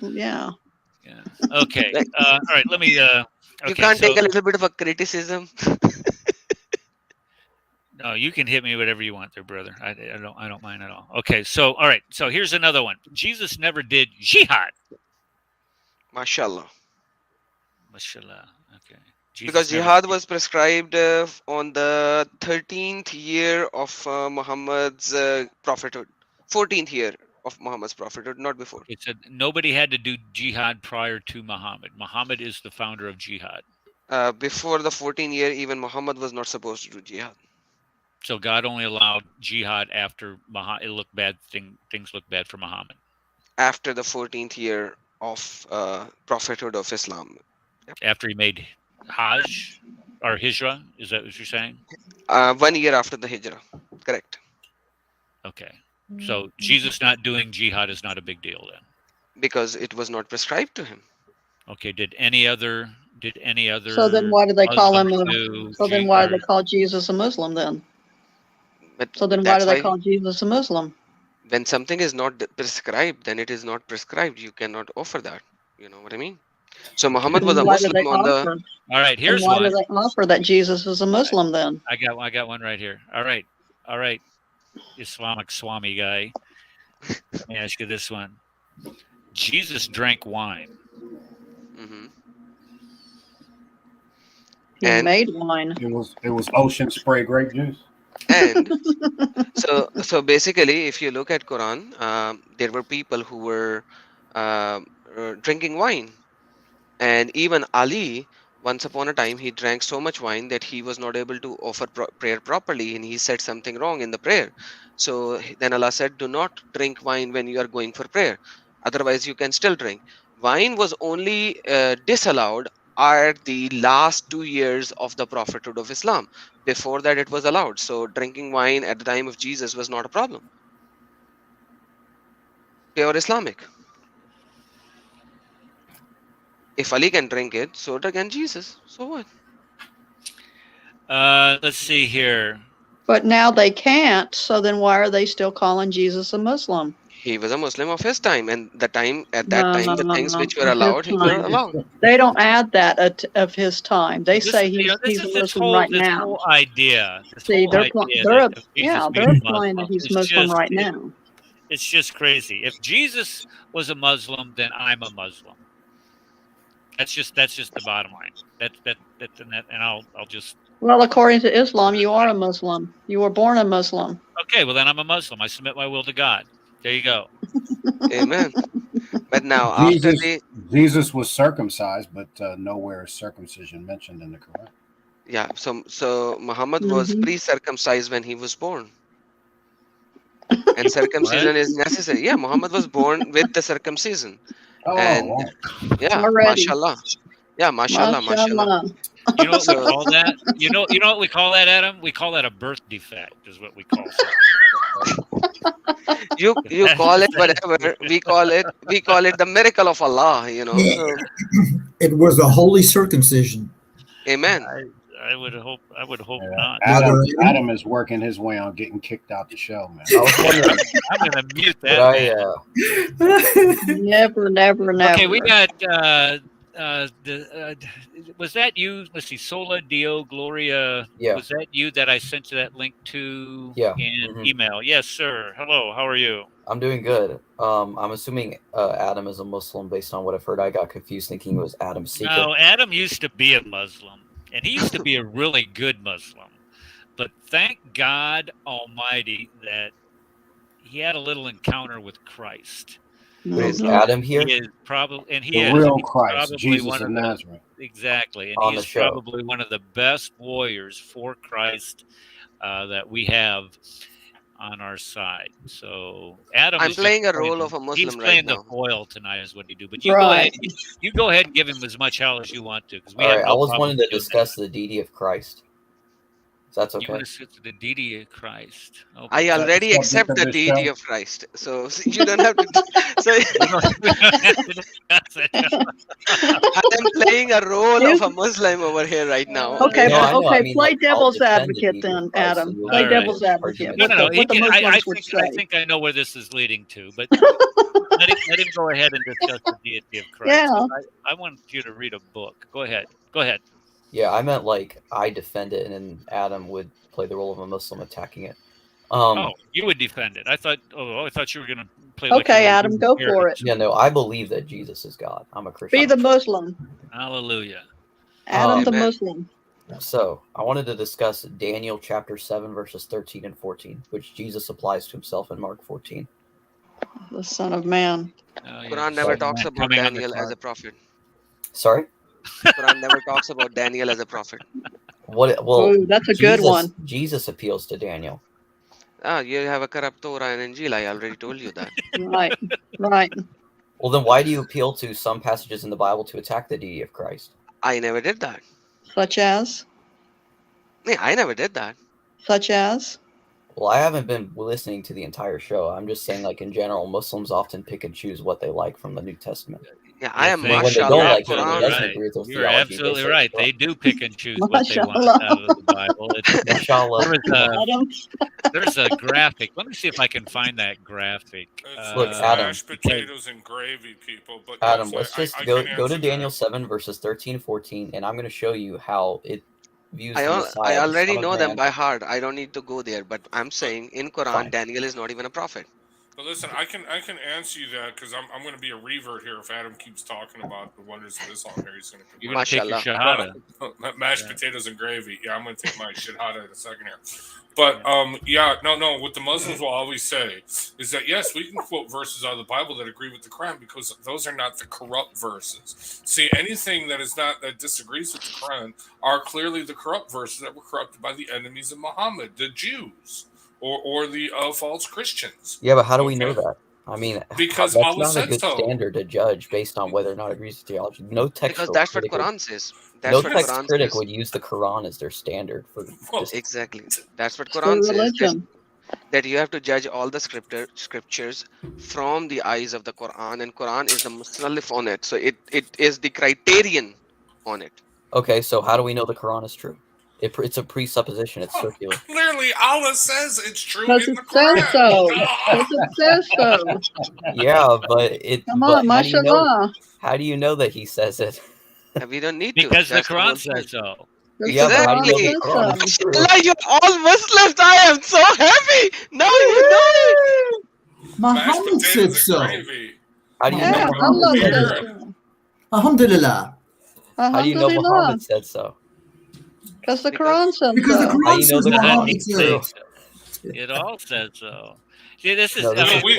S5: Yeah.
S2: Yeah. Okay. All right. Let me. Okay,
S8: you can't take a little bit of a criticism.
S2: No, you can hit me whatever you want there, brother. I don't mind at all. Okay, so all right. So here's another one. Jesus never did jihad.
S8: Mashallah.
S2: Mashallah. Okay.
S8: Because jihad was prescribed on the 13th year of Muhammad's prophethood. 14th year of Muhammad's prophethood, not before.
S2: It said nobody had to do jihad prior to Muhammad. Muhammad is the founder of jihad.
S8: Before the 14th year, even Muhammad was not supposed to do jihad.
S2: So God only allowed jihad after Muhammad. It looked bad. Things looked bad for Muhammad.
S8: After the 14th year of prophethood of Islam.
S2: Yep. After he made Hajj or Hijrah, is that what you're saying?
S8: 1 year after the Hijrah, correct.
S2: Okay, so Jesus not doing jihad is not a big deal then.
S8: Because it was not prescribed to him.
S2: Okay, did any other?
S5: So then why do they call him? So then why do they call Jesus a Muslim then?
S8: But
S5: so then why do they call Jesus a Muslim?
S8: When something is not prescribed, then it is not prescribed. You cannot offer that. You know what I mean? So Muhammad was a Muslim on the.
S2: All right, here's
S5: why
S2: one.
S5: Why do they offer that Jesus is a Muslim then?
S2: I got one right here. All right, Islamic Swami guy. Let me ask you this one. Jesus drank wine.
S8: Mm-hmm.
S5: He made wine.
S7: It was ocean spray grape juice.
S8: And so basically, if you look at Quran, there were people who were drinking wine, and even Ali, once upon a time, he drank so much wine that he was not able to offer prayer properly, and he said something wrong in the prayer. So then Allah said, "Do not drink wine when you are going for prayer. Otherwise, you can still drink." Wine was only disallowed at the last 2 years of the prophethood of Islam. Before that, it was allowed. So drinking wine at the time of Jesus was not a problem. Pure Islamic. If Ali can drink it, so can Jesus. So what?
S2: Let's see here.
S5: But now they can't. So then why are they still calling Jesus a Muslim?
S8: He was a Muslim of his time, and at that time,
S5: No,
S8: the things which were
S5: of his
S8: allowed, were
S5: time.
S8: allowed.
S5: They don't add that of his time. They say
S2: You know,
S5: he's
S2: this
S5: a
S2: is
S5: Muslim right
S2: this
S5: now.
S2: whole idea. This
S5: See,
S2: whole
S5: they're
S2: idea
S5: they're
S2: that of Jesus
S5: yeah,
S2: being
S5: they're
S2: a
S5: implying that
S2: Muslim
S5: he's
S2: is
S5: Muslim
S2: just-
S5: right now.
S2: It's just crazy. If Jesus was a Muslim, then I'm a Muslim. That's just the bottom line. And I'll just.
S5: Well, according to Islam, you are a Muslim. You were born a Muslim.
S2: Okay, well then I'm a Muslim. I submit my will to God. There you go.
S8: Amen. But now
S7: Jesus was circumcised, but nowhere is circumcision mentioned in the Quran.
S8: Yeah, so Muhammad was pre-circumcised when he was born. And circumcision is necessary. Yeah, Muhammad was born with the circumcision. And yeah,
S5: Already.
S8: mashallah. Yeah, mashallah.
S2: You know what we call that? You know what we call that, Adam? We call that a birth defect, is what we call it.
S8: You call it whatever. We call it the miracle of Allah, you know. So,
S6: it was a holy circumcision.
S8: Amen.
S2: I would hope not.
S7: Adam is working his way on getting kicked out the show, man.
S2: I'm gonna mute that.
S5: Never.
S2: Okay, we got was that you? Let's see, Sola Dio Gloria.
S11: Yeah.
S2: Was that you that I sent you that link to in
S11: Mhm.
S2: email? Yes, sir. Hello, how are you?
S11: I'm doing good. I'm assuming Adam is a Muslim based on what I've heard. I got confused thinking it was Adam Seeker.
S2: No, Adam used to be a Muslim, and he used to be a really good Muslim. But thank God Almighty that he had a little encounter with Christ.
S11: Is Adam here?
S2: He is probably, and he
S7: The
S2: is
S7: real
S2: he's
S7: Christ,
S2: probably
S7: Jesus
S2: one
S7: of
S2: of the-
S7: Nazareth.
S2: Exactly, and
S11: On the
S2: he's
S11: show.
S2: probably one of the best warriors for Christ that we have on our side. So Adam,
S8: I'm
S2: is
S8: playing
S2: just
S8: a role of a
S2: He's
S8: Muslim
S2: playing
S8: right
S2: the
S8: now.
S2: foil tonight, is what he do. But you go ahead, you go ahead and give him as much hell as you want to, because we
S11: All
S2: have
S11: right,
S2: no
S11: I was
S2: problem
S11: wanting to
S2: doing
S11: discuss the deity of Christ. So that's
S2: that. You
S11: okay.
S2: want to sit to the deity of Christ? Okay.
S8: I already accept the deity of Christ, so you don't have to. So I'm playing a role of a Muslim over here right now.
S5: Okay,
S11: No, I know. I
S5: okay.
S11: mean,
S5: Play
S11: like, I'll
S5: devil's
S11: defend the
S5: advocate
S11: deity
S5: then,
S11: of Christ, so
S5: Adam.
S11: you'll
S5: Play
S11: get
S5: devil's
S11: the
S5: advocate.
S11: argument.
S2: No.
S5: What the Muslims would
S2: I
S5: say.
S2: think I know where this is leading to, but let him go ahead and discuss the deity of Christ.
S5: Yeah.
S2: I want you to read a book. Go ahead. Go ahead.
S11: Yeah, I meant like I defend it, and then Adam would play the role of a Muslim attacking it.
S2: Oh, you would defend it. I thought you were going to play. Like
S5: Okay,
S2: you were
S5: Adam, go
S2: here.
S5: for it.
S11: Yeah, no, I believe that Jesus is God. I'm a Christian.
S5: Be the Muslim.
S2: Hallelujah.
S5: Adam the
S8: Amen.
S5: Muslim.
S11: So I wanted to discuss Daniel chapter 7 verses 13 and 14, which Jesus applies to himself in Mark 14.
S5: The Son of Man.
S8: Quran never talks about
S2: Coming on the
S8: Daniel as
S2: card.
S8: a prophet.
S11: Sorry?
S8: Quran never talks about Daniel as a prophet.
S11: What? Well,
S5: Ooh, that's a good one.
S11: Jesus appeals to Daniel.
S8: Ah, you have a corrupt Torah and Injil. I already told you that.
S5: Right.
S11: Well, then why do you appeal to some passages in the Bible to attack the deity of Christ?
S8: I never did that.
S5: Such as?
S8: Yeah, I never did that.
S5: Such as?
S11: Well, I haven't been listening to the entire show. I'm just saying, like, in general, Muslims often pick and choose what they like from the New Testament.
S8: Yeah, I am
S11: When they
S8: mashallah.
S11: don't like it, it
S8: Quran.
S11: doesn't agree with their
S2: You're
S11: theology.
S2: absolutely
S11: They say,
S2: right.
S11: well,
S2: They do pick and choose what they want
S5: Mashallah.
S2: out of the Bible.
S11: Mashallah.
S2: There's a graphic. Let me see if I can find that graphic.
S11: Look, Adam.
S4: Mashed potatoes and gravy, people. But
S11: Adam,
S4: no,
S11: let's
S4: I
S11: just
S4: can't
S11: go
S4: answer
S11: to
S4: that.
S11: Daniel 7 verses 13 and 14, and I'm going to show you how it views the
S8: I
S11: Messiah, the
S8: already
S11: Son of
S8: know them
S11: Man.
S8: by heart. I don't need to go there. But I'm saying in Quran,
S11: Fine.
S8: Daniel is not even a prophet.
S4: But listen, I can answer you that because I'm going to be a revert here if Adam keeps talking about the wonders of Islam here. He's going to
S2: You're going to take your shahada.
S4: Mashed potatoes and gravy. Yeah, I'm going to take my shahada in a second here. But no. What the Muslims will always say is that yes, we can quote verses out of the Bible that agree with the Quran because those are not the corrupt verses. See, anything that disagrees with the Quran are clearly the corrupt verses that were corrupted by the enemies of Muhammad, the Jews. Or the false Christians.
S11: Yeah, but how do we know that? I mean,
S4: because
S11: that's
S4: Allah
S11: not a
S4: said
S11: good
S4: so.
S11: standard to judge based on whether or not it agrees with theology. No text.
S8: Because that's what Quran says.
S11: No text critic would use the Quran as their standard for.
S8: Exactly. That's what Quran says. That you have to judge all the scriptures from the eyes of the Quran, and Quran is the musnalif on it. So it is the criterion on it.
S11: Okay, so how do we know the Quran is true? It's a presupposition. It's circular.
S4: Clearly, Allah says it's true
S5: because
S4: in the
S5: it
S4: Quran.
S5: says so. Because it says so.
S11: Yeah, but it.
S5: Come on, mashallah.
S11: How do you know that he says it?
S8: We don't need to.
S2: Because the Quran says so.
S11: Yeah, but how do you know the Quran is true?
S8: Mashallah, you're all Muslims. I am so happy. Now you know it.
S6: Muhammad said so.
S11: How do you know Muhammad said so?
S6: Alhamdulillah.
S11: How do you know Muhammad said so?
S5: Because the Quran says
S6: because the Quran says Muhammad
S2: said so. It all says so. See, this is.
S4: How do we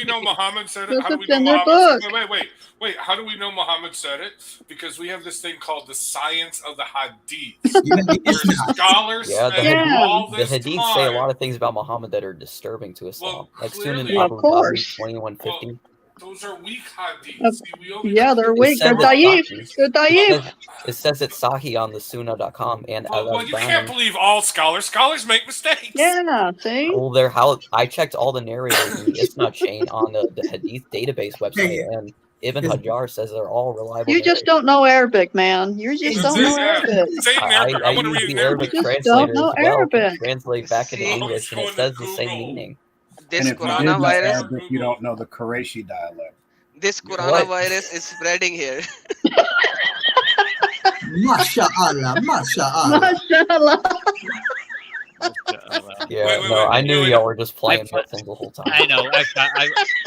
S4: know Muhammad said it? How do we know Muhammad said it? Wait. How do we know Muhammad said it? Because we have this thing called the science of the hadith. Scholars
S11: the hadith say a lot of things about Muhammad that are disturbing to Islam. Like Sunan Abu Dawud 2150.
S4: Those are weak hadiths.
S5: Yeah, they're weak. They're da'if. They're da'if.
S11: It says it's Sahih on the Sunnah.com and
S4: well, you can't believe all scholars. Scholars make mistakes.
S5: Yeah, see?
S11: Well, I checked all the narrators in the Isnad chain on the Hadith database website, and Ibn Hajar says they're all reliable.
S5: You just don't know Arabic, man. You just don't know Arabic.
S11: I use the Arabic translator as well to translate back into English, and it says the same meaning.
S8: This
S7: and if you did know Arabic, you don't know the Qurayshi dialect.
S8: This coronavirus is spreading here.
S6: MashaAllah, MashaAllah.
S11: Yeah, I knew y'all were just playing Muslims the whole time.
S2: I know.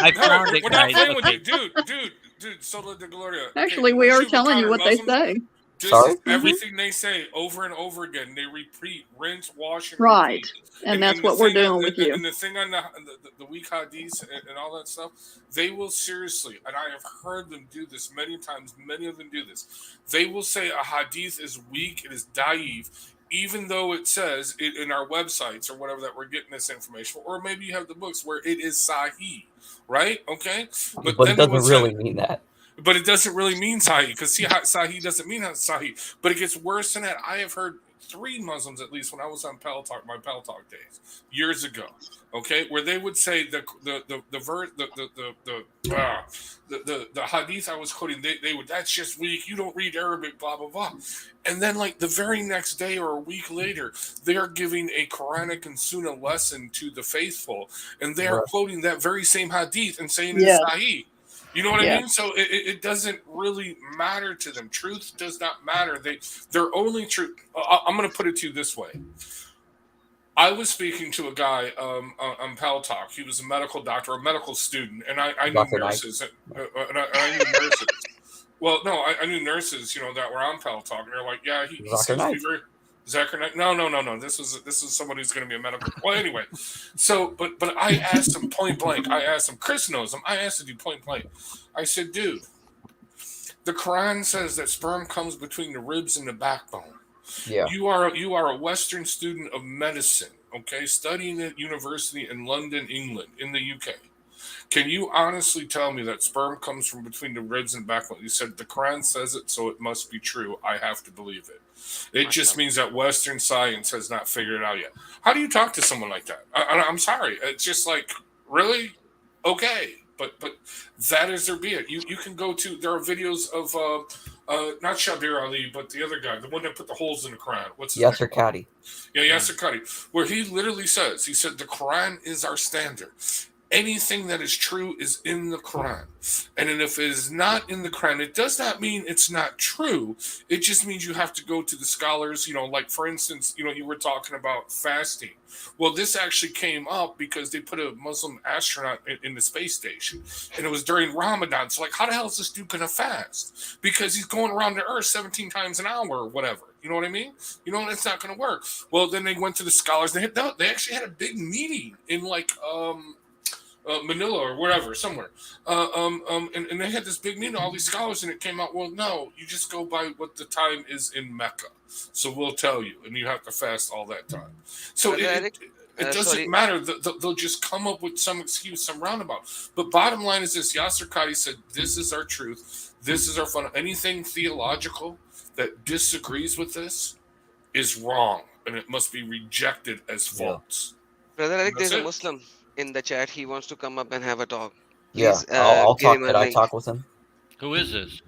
S2: I found it.
S4: We're not playing with you, dude. Sola de Gloria.
S5: Actually, we are telling you what they say.
S11: Sorry?
S4: Everything they say over and over again. They repeat, rinse, wash, and
S5: right.
S4: Repeat.
S5: And that's what we're doing with you.
S4: And the thing on the weak hadiths and all that stuff, they will seriously, and I have heard them do this many times, many of them do this. They will say a hadith is weak, it is da'if, even though it says it in our websites or whatever that we're getting this information, or maybe you have the books where it is sahih, right? Okay?
S11: But it doesn't really mean that.
S4: But it doesn't really mean sahih, because sahih doesn't mean sahih. But it gets worse than that. I have heard 3 Muslims, at least when I was on my Pal Talk days years ago, okay, where they would say the hadith I was quoting, they would, that's just weak, you don't read Arabic, blah blah blah, and then like the very next day or a week later, they are giving a Quranic and Sunnah lesson to the faithful, and they are quoting that very same hadith and saying it's sahih. You know what I mean? So it doesn't really matter to them. Truth does not matter. Their only truth. I'm going to put it to you this way. I was speaking to a guy on Pal Talk. He was a medical doctor, a medical student, and I knew nurses. And I knew nurses. Well, no, I knew nurses, that were on Pal Talk, and they're like, yeah, he seems to be very. Zachary Knight? No. This is somebody who's going to be a medical. Well, anyway, so but I asked him point blank. I asked him. Chris knows him. I asked him point blank. I said, dude, the Quran says that sperm comes between the ribs and the backbone.
S11: Yeah.
S4: You are a Western student of medicine, okay, studying at university in London, England, in the UK. Can you honestly tell me that sperm comes from between the ribs and backbone? You said the Quran says it, so it must be true. I have to believe it. It just means that Western science has not figured it out yet. How do you talk to someone like that? I'm sorry. It's just like, really? Okay. But that is their being. You can go to, there are videos of, not Shabir Ali, but the other guy, the one that put the holes in the Quran. What's his name?
S11: Yasser Qadi.
S4: Yeah, Yasser Qadi. Where he literally says, he said, the Quran is our standard. anything that is true is in the Quran. And then if it is not in the Quran, it does not mean it's not true. It just means you have to go to the scholars, like for instance, you were talking about fasting. Well, this actually came up because they put a Muslim astronaut in the space station, and it was during Ramadan. So, like, how the hell is this dude going to fast? Because he's going around the earth 17 times an hour or whatever. You know what I mean? It's not going to work. Well, then they went to the scholars. They actually had a big meeting in, like, Manila or wherever, somewhere. And they had this big meeting, all these scholars, and it came out, well, no, you just go by what the time is in Mecca. So we'll tell you, and you have to fast all that time. So it doesn't matter. They'll just come up with some excuse, some roundabout. But bottom line is this: Yasser Qadi said, "This is our truth. This is our fun. Anything theological that disagrees with this is wrong, and it must be rejected as false."
S8: Brother Eric, there's a Muslim in the chat. He wants to come up and have a talk.
S11: Yeah,
S8: Please,
S11: I'll
S8: give
S11: talk.
S8: him a
S11: Could I
S8: link.
S11: talk with him?
S2: Who is this?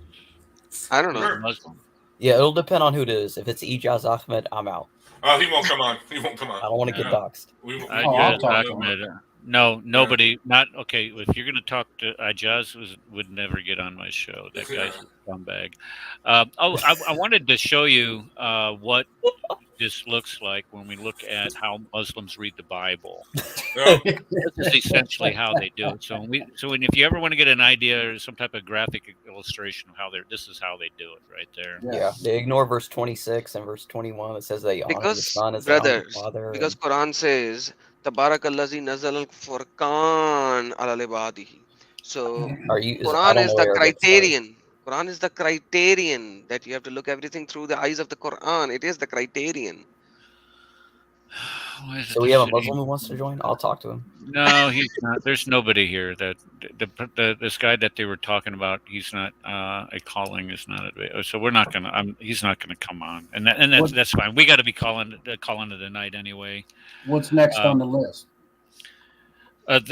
S8: I don't know.
S2: Muslim.
S11: Yeah, it'll depend on who it is. If it's Ijaz Ahmed, I'm out.
S4: Oh, he won't come on. He won't come on.
S11: I don't want to get doxxed.
S2: I'll talk to him. No, nobody. Not okay. If you're going to talk to Ijaz, would never get on my show. That guy's a scumbag. I wanted to show you what this looks like when we look at how Muslims read the Bible. This is essentially how they do it. So if you ever want to get an idea or some type of graphic illustration of this is how they do it right there.
S11: Yeah, they ignore verse 26 and verse 21. It says they honor the son as
S8: brothers,
S11: the father.
S8: Because Quran says, "Tabarakallazi nazal al-furqan ala ibadihi." So Quran is the criterion. Quran is the criterion that you have to look everything through the eyes of the Quran. It is the criterion.
S11: So we have a Muslim who wants to join. I'll talk to him.
S2: No, he's not. There's nobody here. That this guy that they were talking about, he's not a calling. Is not a, so we're not gonna. He's not gonna come on, and that's fine. We got to be calling it the night anyway.
S7: What's next on the list?
S2: Let's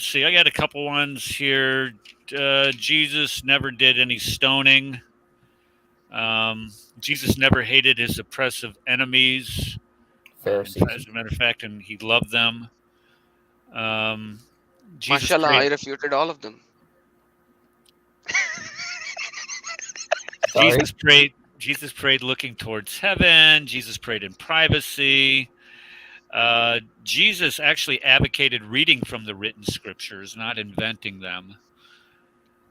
S2: see. I got a couple ones here. Jesus never did any stoning. Jesus never hated his oppressive enemies.
S11: Pharisees.
S2: As a matter of fact, and he loved them.
S8: Mashallah, I refuted all of them.
S2: Jesus prayed looking towards heaven. Jesus prayed in privacy. Jesus actually advocated reading from the written scriptures, not inventing them.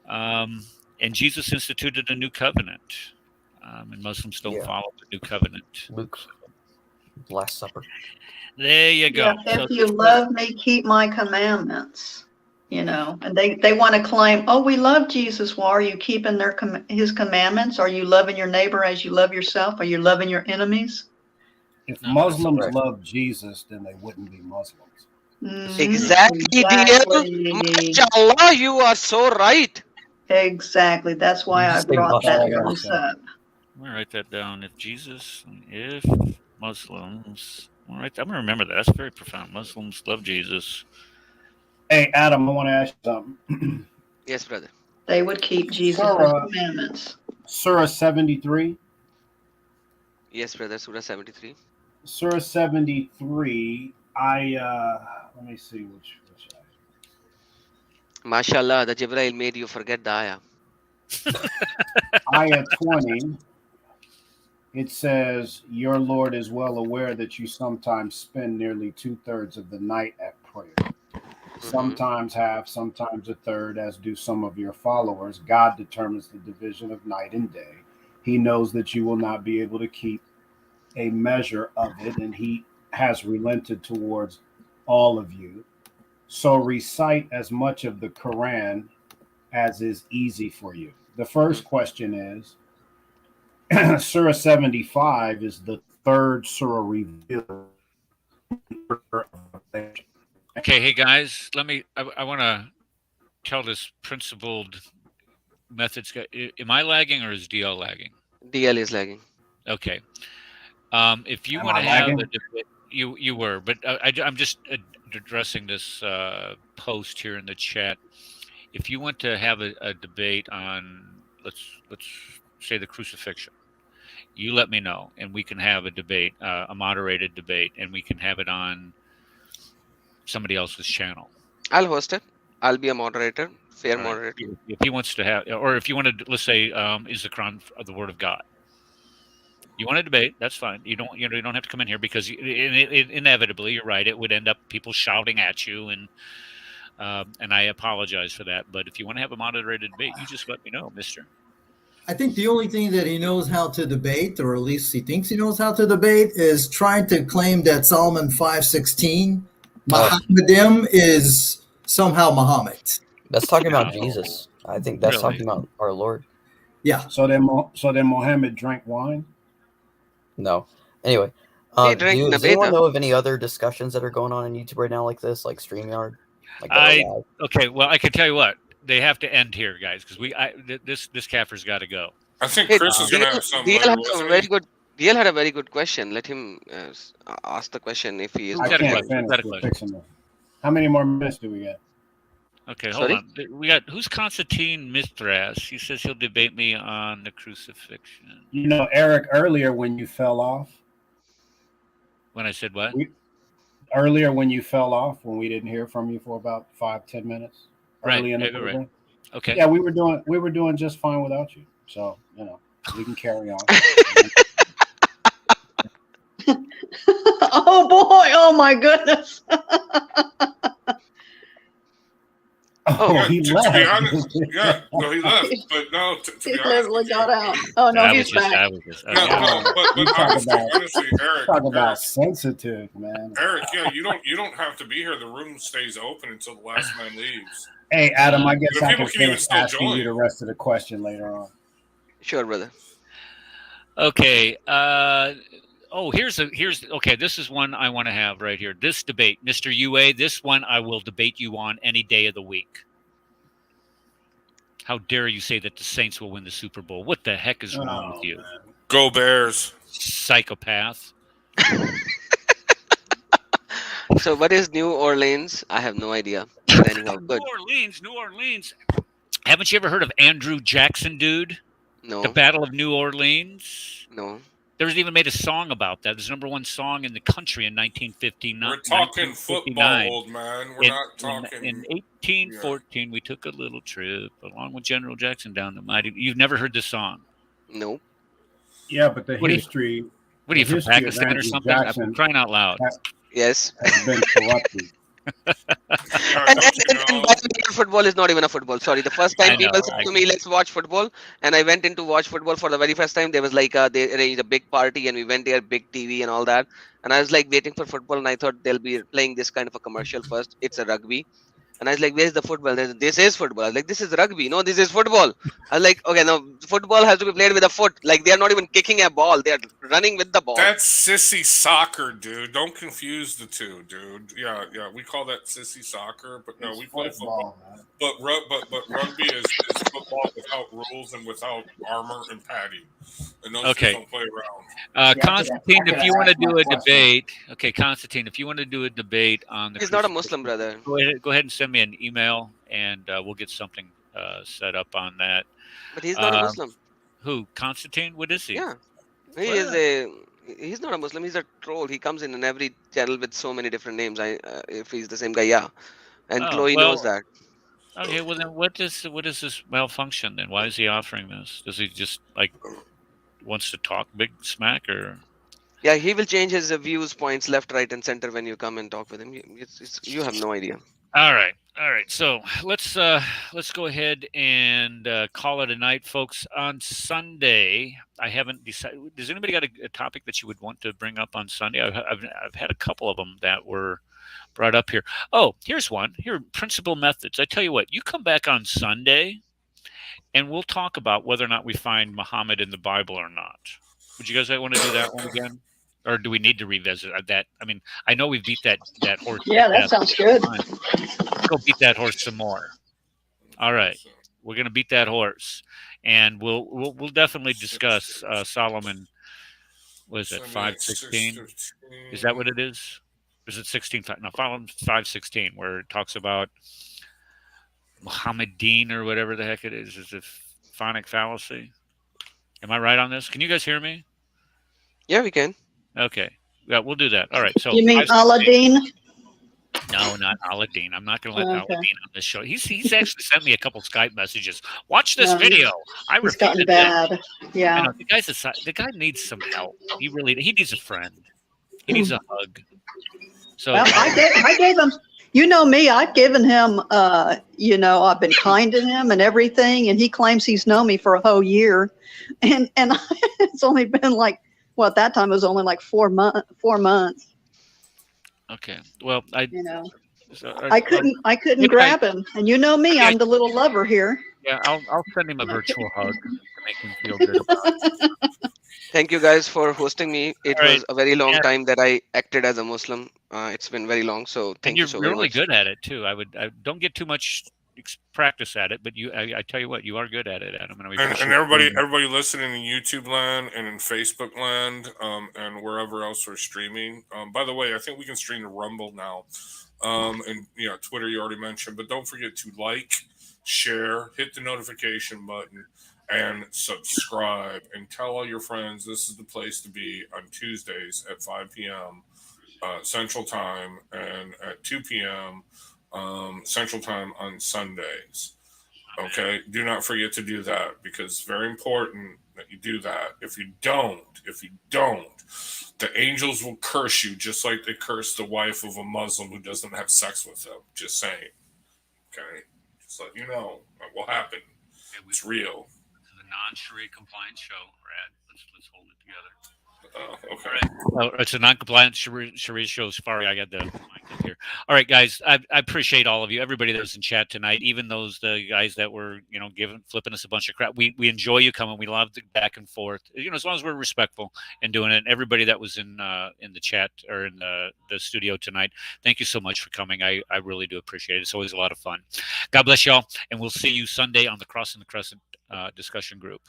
S2: And Jesus instituted a new covenant. And Muslims don't follow the new covenant.
S11: Luke's Last Supper.
S2: There you go.
S5: Yeah, if you love me, keep my commandments. And they want to claim, oh, we love Jesus. Well, are you keeping his commandments? Are you loving your neighbor as you love yourself? Are you loving your enemies?
S7: If Muslims love Jesus, then they wouldn't be Muslims.
S8: Exactly. Mashallah, you are so right.
S5: Exactly. That's why I brought that verse up.
S2: I'm going to write that down. If Muslims, I'm going to remember that. That's very profound. Muslims love Jesus.
S7: Hey, Adam, I want to ask you something.
S8: Yes, brother.
S5: They would keep Jesus' commandments.
S7: Surah 73.
S8: Yes, brother. Surah 73.
S7: Surah 73. Let me see which
S8: Mashallah, the Jibreel made you forget the ayah.
S7: Ayah 20. It says, "Your Lord is well aware that you sometimes spend nearly 2/3 of the night at prayer. Sometimes half, sometimes a third, as do some of your followers. God determines the division of night and day. He knows that you will not be able to keep a measure of it, and he has relented towards all of you. So recite as much of the Quran as is easy for you." The first question is, Surah 75 is the third surah revealed.
S2: Okay, hey guys, I want to tell this principled methods guy. Am I lagging or is DL lagging?
S8: DL is lagging.
S2: Okay. If you want to have a debate, you were, but I'm just addressing this post here in the chat. If you want to have a debate on, let's say the crucifixion, you let me know, and we can have a debate, a moderated debate, and we can have it on somebody else's channel.
S8: I'll host it. I'll be a moderator, fair
S2: All right.
S8: moderator.
S2: If he wants to have, or if you want to, let's say, is the Quran the Word of God? You want to debate? That's fine. You don't have to come in here because inevitably, you're right. It would end up people shouting at you, and I apologize for that. But if you want to have a moderated debate, you just let me know, Mister.
S6: I think the only thing that he knows how to debate, or at least he thinks he knows how to debate, is trying to claim that Solomon 5:16, Muhammadim, is somehow Muhammad.
S11: That's talking about Jesus. I think that's
S2: Really?
S11: talking about our Lord.
S6: Yeah.
S7: So then Muhammad drank wine.
S11: No. Anyway,
S8: He drank
S11: does anyone
S8: Nabeta.
S11: know of any other discussions that are going on YouTube right now like this, like StreamYard? Like
S2: Okay, well, I can tell you what, they have to end here, guys, because this Kafir's got to go.
S4: I think
S8: Hey,
S4: Chris is going to have something.
S8: DL had a very good question. Let him ask the question if he is.
S7: I can't finish fixing it. How many more minutes do we get?
S2: Okay, hold on. We got who's Constantine Mithras? He says he'll debate me on the crucifixion.
S7: You know, Eric, earlier when you fell off.
S2: When I said what?
S7: Earlier when you fell off, when we didn't hear from you for about 5-10 minutes.
S2: Right.
S7: Early in the
S2: Right. Okay.
S7: Yeah, we were doing just fine without you. So, you know, we can carry on.
S5: Oh boy! Oh my goodness!
S4: Yeah,
S7: he
S4: to
S7: left.
S4: be honest, yeah, no, he left. But no, to
S5: He
S4: be honest,
S5: literally got out. Oh no, he's back.
S4: but honestly, Eric,
S7: talk about sensitive, man.
S4: Eric, yeah, you don't have to be here. The room stays open until the last man leaves.
S7: Hey, Adam, I guess
S4: The
S7: I
S4: people
S7: can
S4: can even
S7: finish
S4: still
S7: asking
S4: join.
S7: you the rest of the question later on.
S8: Sure, brother.
S2: Okay. Okay. This is one I want to have right here. This debate, Mr. UA. This one I will debate you on any day of the week. How dare you say that the Saints will win the Super Bowl? What the heck is wrong with you?
S4: Man. Go Bears,
S2: psychopath.
S8: So, what is New Orleans? I have no idea. But anyhow, good.
S2: New Orleans. Haven't you ever heard of Andrew Jackson, dude?
S8: No.
S2: The Battle of New Orleans?
S8: No.
S2: There was even made a song about that. It was the #1 song in the country in 1959.
S4: we're talking football, old man. We're not talking.
S2: In 1814, we took a little trip along with General Jackson down the mighty. You've never heard this song?
S8: No.
S7: Yeah, but the
S2: What
S7: history.
S2: What are you from Pakistan or something? I'm crying out loud.
S8: Yes.
S7: Has been corrupted.
S8: And football is not even a football. Sorry, the first time people said to me, "Let's watch football," and I went into watch football for the very first time. There was like they arranged a big party, and we went there, big TV and all that. And I was like waiting for football, and I thought they'll be playing this kind of a commercial first. It's a rugby. And I was like, "Where's the football?" This is football. I was like, "This is rugby. No, this is football." I was like, "Okay, no, football has to be played with a foot. Like they are not even kicking a ball; they are running with the ball."
S4: That's sissy soccer, dude. Don't confuse the two, dude. Yeah, we call that sissy soccer, but no, we play football. But rugby is football without rules and without armor and padding. And those two don't play around.
S2: Constantine, if you want to do a debate, Constantine, if you want to do a debate on the,
S8: he's not a Muslim, brother.
S2: Go ahead and send me an email, and we'll get something set up on that.
S8: But he's not a Muslim.
S2: Who? Constantine? What is he?
S8: Yeah, he's not a Muslim. He's a troll. He comes in every channel with so many different names. If he's the same guy, yeah. And Chloe knows that.
S2: Okay, well then, what is this malfunction then? Why is he offering this? Does he just wants to talk big smack or?
S8: Yeah, he will change his views points left, right, and center when you come and talk with him. You have no idea.
S2: All right. So let's go ahead and call it a night, folks. On Sunday, I haven't decided. Does anybody got a topic that you would want to bring up on Sunday? I've had a couple of them that were brought up here. Oh, here's one. Here, principal methods. I tell you what, you come back on Sunday, and we'll talk about whether or not we find Muhammad in the Bible or not. Would you guys want to do that one again? Or do we need to revisit that? I mean, I know we beat that horse.
S5: Yeah, that sounds good.
S2: Let's go beat that horse some more. All right, we're gonna beat that horse, and we'll definitely discuss Solomon. What is it? 5:16. Is that what it is? Is it 16? No, Solomon 5:16, where it talks about Muhammadin or whatever the heck it is. Is it phonic fallacy? Am I right on this? Can you guys hear me?
S8: Yeah, we can.
S2: Okay. Yeah, we'll do that. All right. So
S5: you mean Aladdin?
S2: No, not Aladdin. I'm not going to let
S5: Okay.
S2: Aladdin on this show. He's actually sent me a couple Skype messages. Watch this
S5: No,
S2: video. I
S5: He's gotten
S2: repeated this.
S5: bad.
S2: I
S5: Yeah.
S2: know the guy needs some help. He needs a friend. He needs a hug. So
S5: Well, I gave him. You know me. I've given him. You know, I've been kind to him and everything, and he claims he's known me for a whole year, and it's only been like, well, at that time it was only like 4 months.
S2: okay. Well,
S5: You know,
S2: so,
S5: I couldn't
S2: maybe
S5: grab him, and you know me.
S2: maybe I-
S5: I'm the little lover here.
S2: yeah, I'll send him a virtual hug to make him feel good about it.
S8: Thank you guys for hosting me. It
S2: All right.
S8: was a very long
S2: Yeah.
S8: time that I acted as a Muslim. It's been very long, so
S2: And
S8: thank
S2: you're
S8: you so very
S2: really
S8: much.
S2: good at it too. I don't get too much practice at it, but I tell you what, you are good at it, Adam.
S4: And everybody listening in YouTube land and in Facebook land, and wherever else we're streaming. By the way, I think we can stream to Rumble now, and Twitter you already mentioned. But don't forget to like, share, hit the notification button, and subscribe. And tell all your friends this is the place to be on Tuesdays at 5 p.m. Central Time and at 2 p.m. Central Time on Sundays. Okay, do not forget to do that because it's very important that you do that. If you don't, the angels will curse you just like they curse the wife of a Muslim who doesn't have sex with them. Just saying. Okay, just let you know that will happen. It's real.
S2: This is a non-Sharia compliant show, Brad. Let's hold it together.
S4: Okay.
S2: Well, it's a non-compliant Sharia show. Sorry, I got the mic up here. All right, guys, I appreciate all of you, everybody that was in chat tonight, even the guys that were flipping us a bunch of crap. We enjoy you coming. We love the back and forth. As long as we're respectful and doing it. And everybody that was in the chat or in the studio tonight, thank you so much for coming. I really do appreciate it. It's always a lot of fun. God bless y'all, and we'll see you Sunday on the Crossing the Crescent discussion group.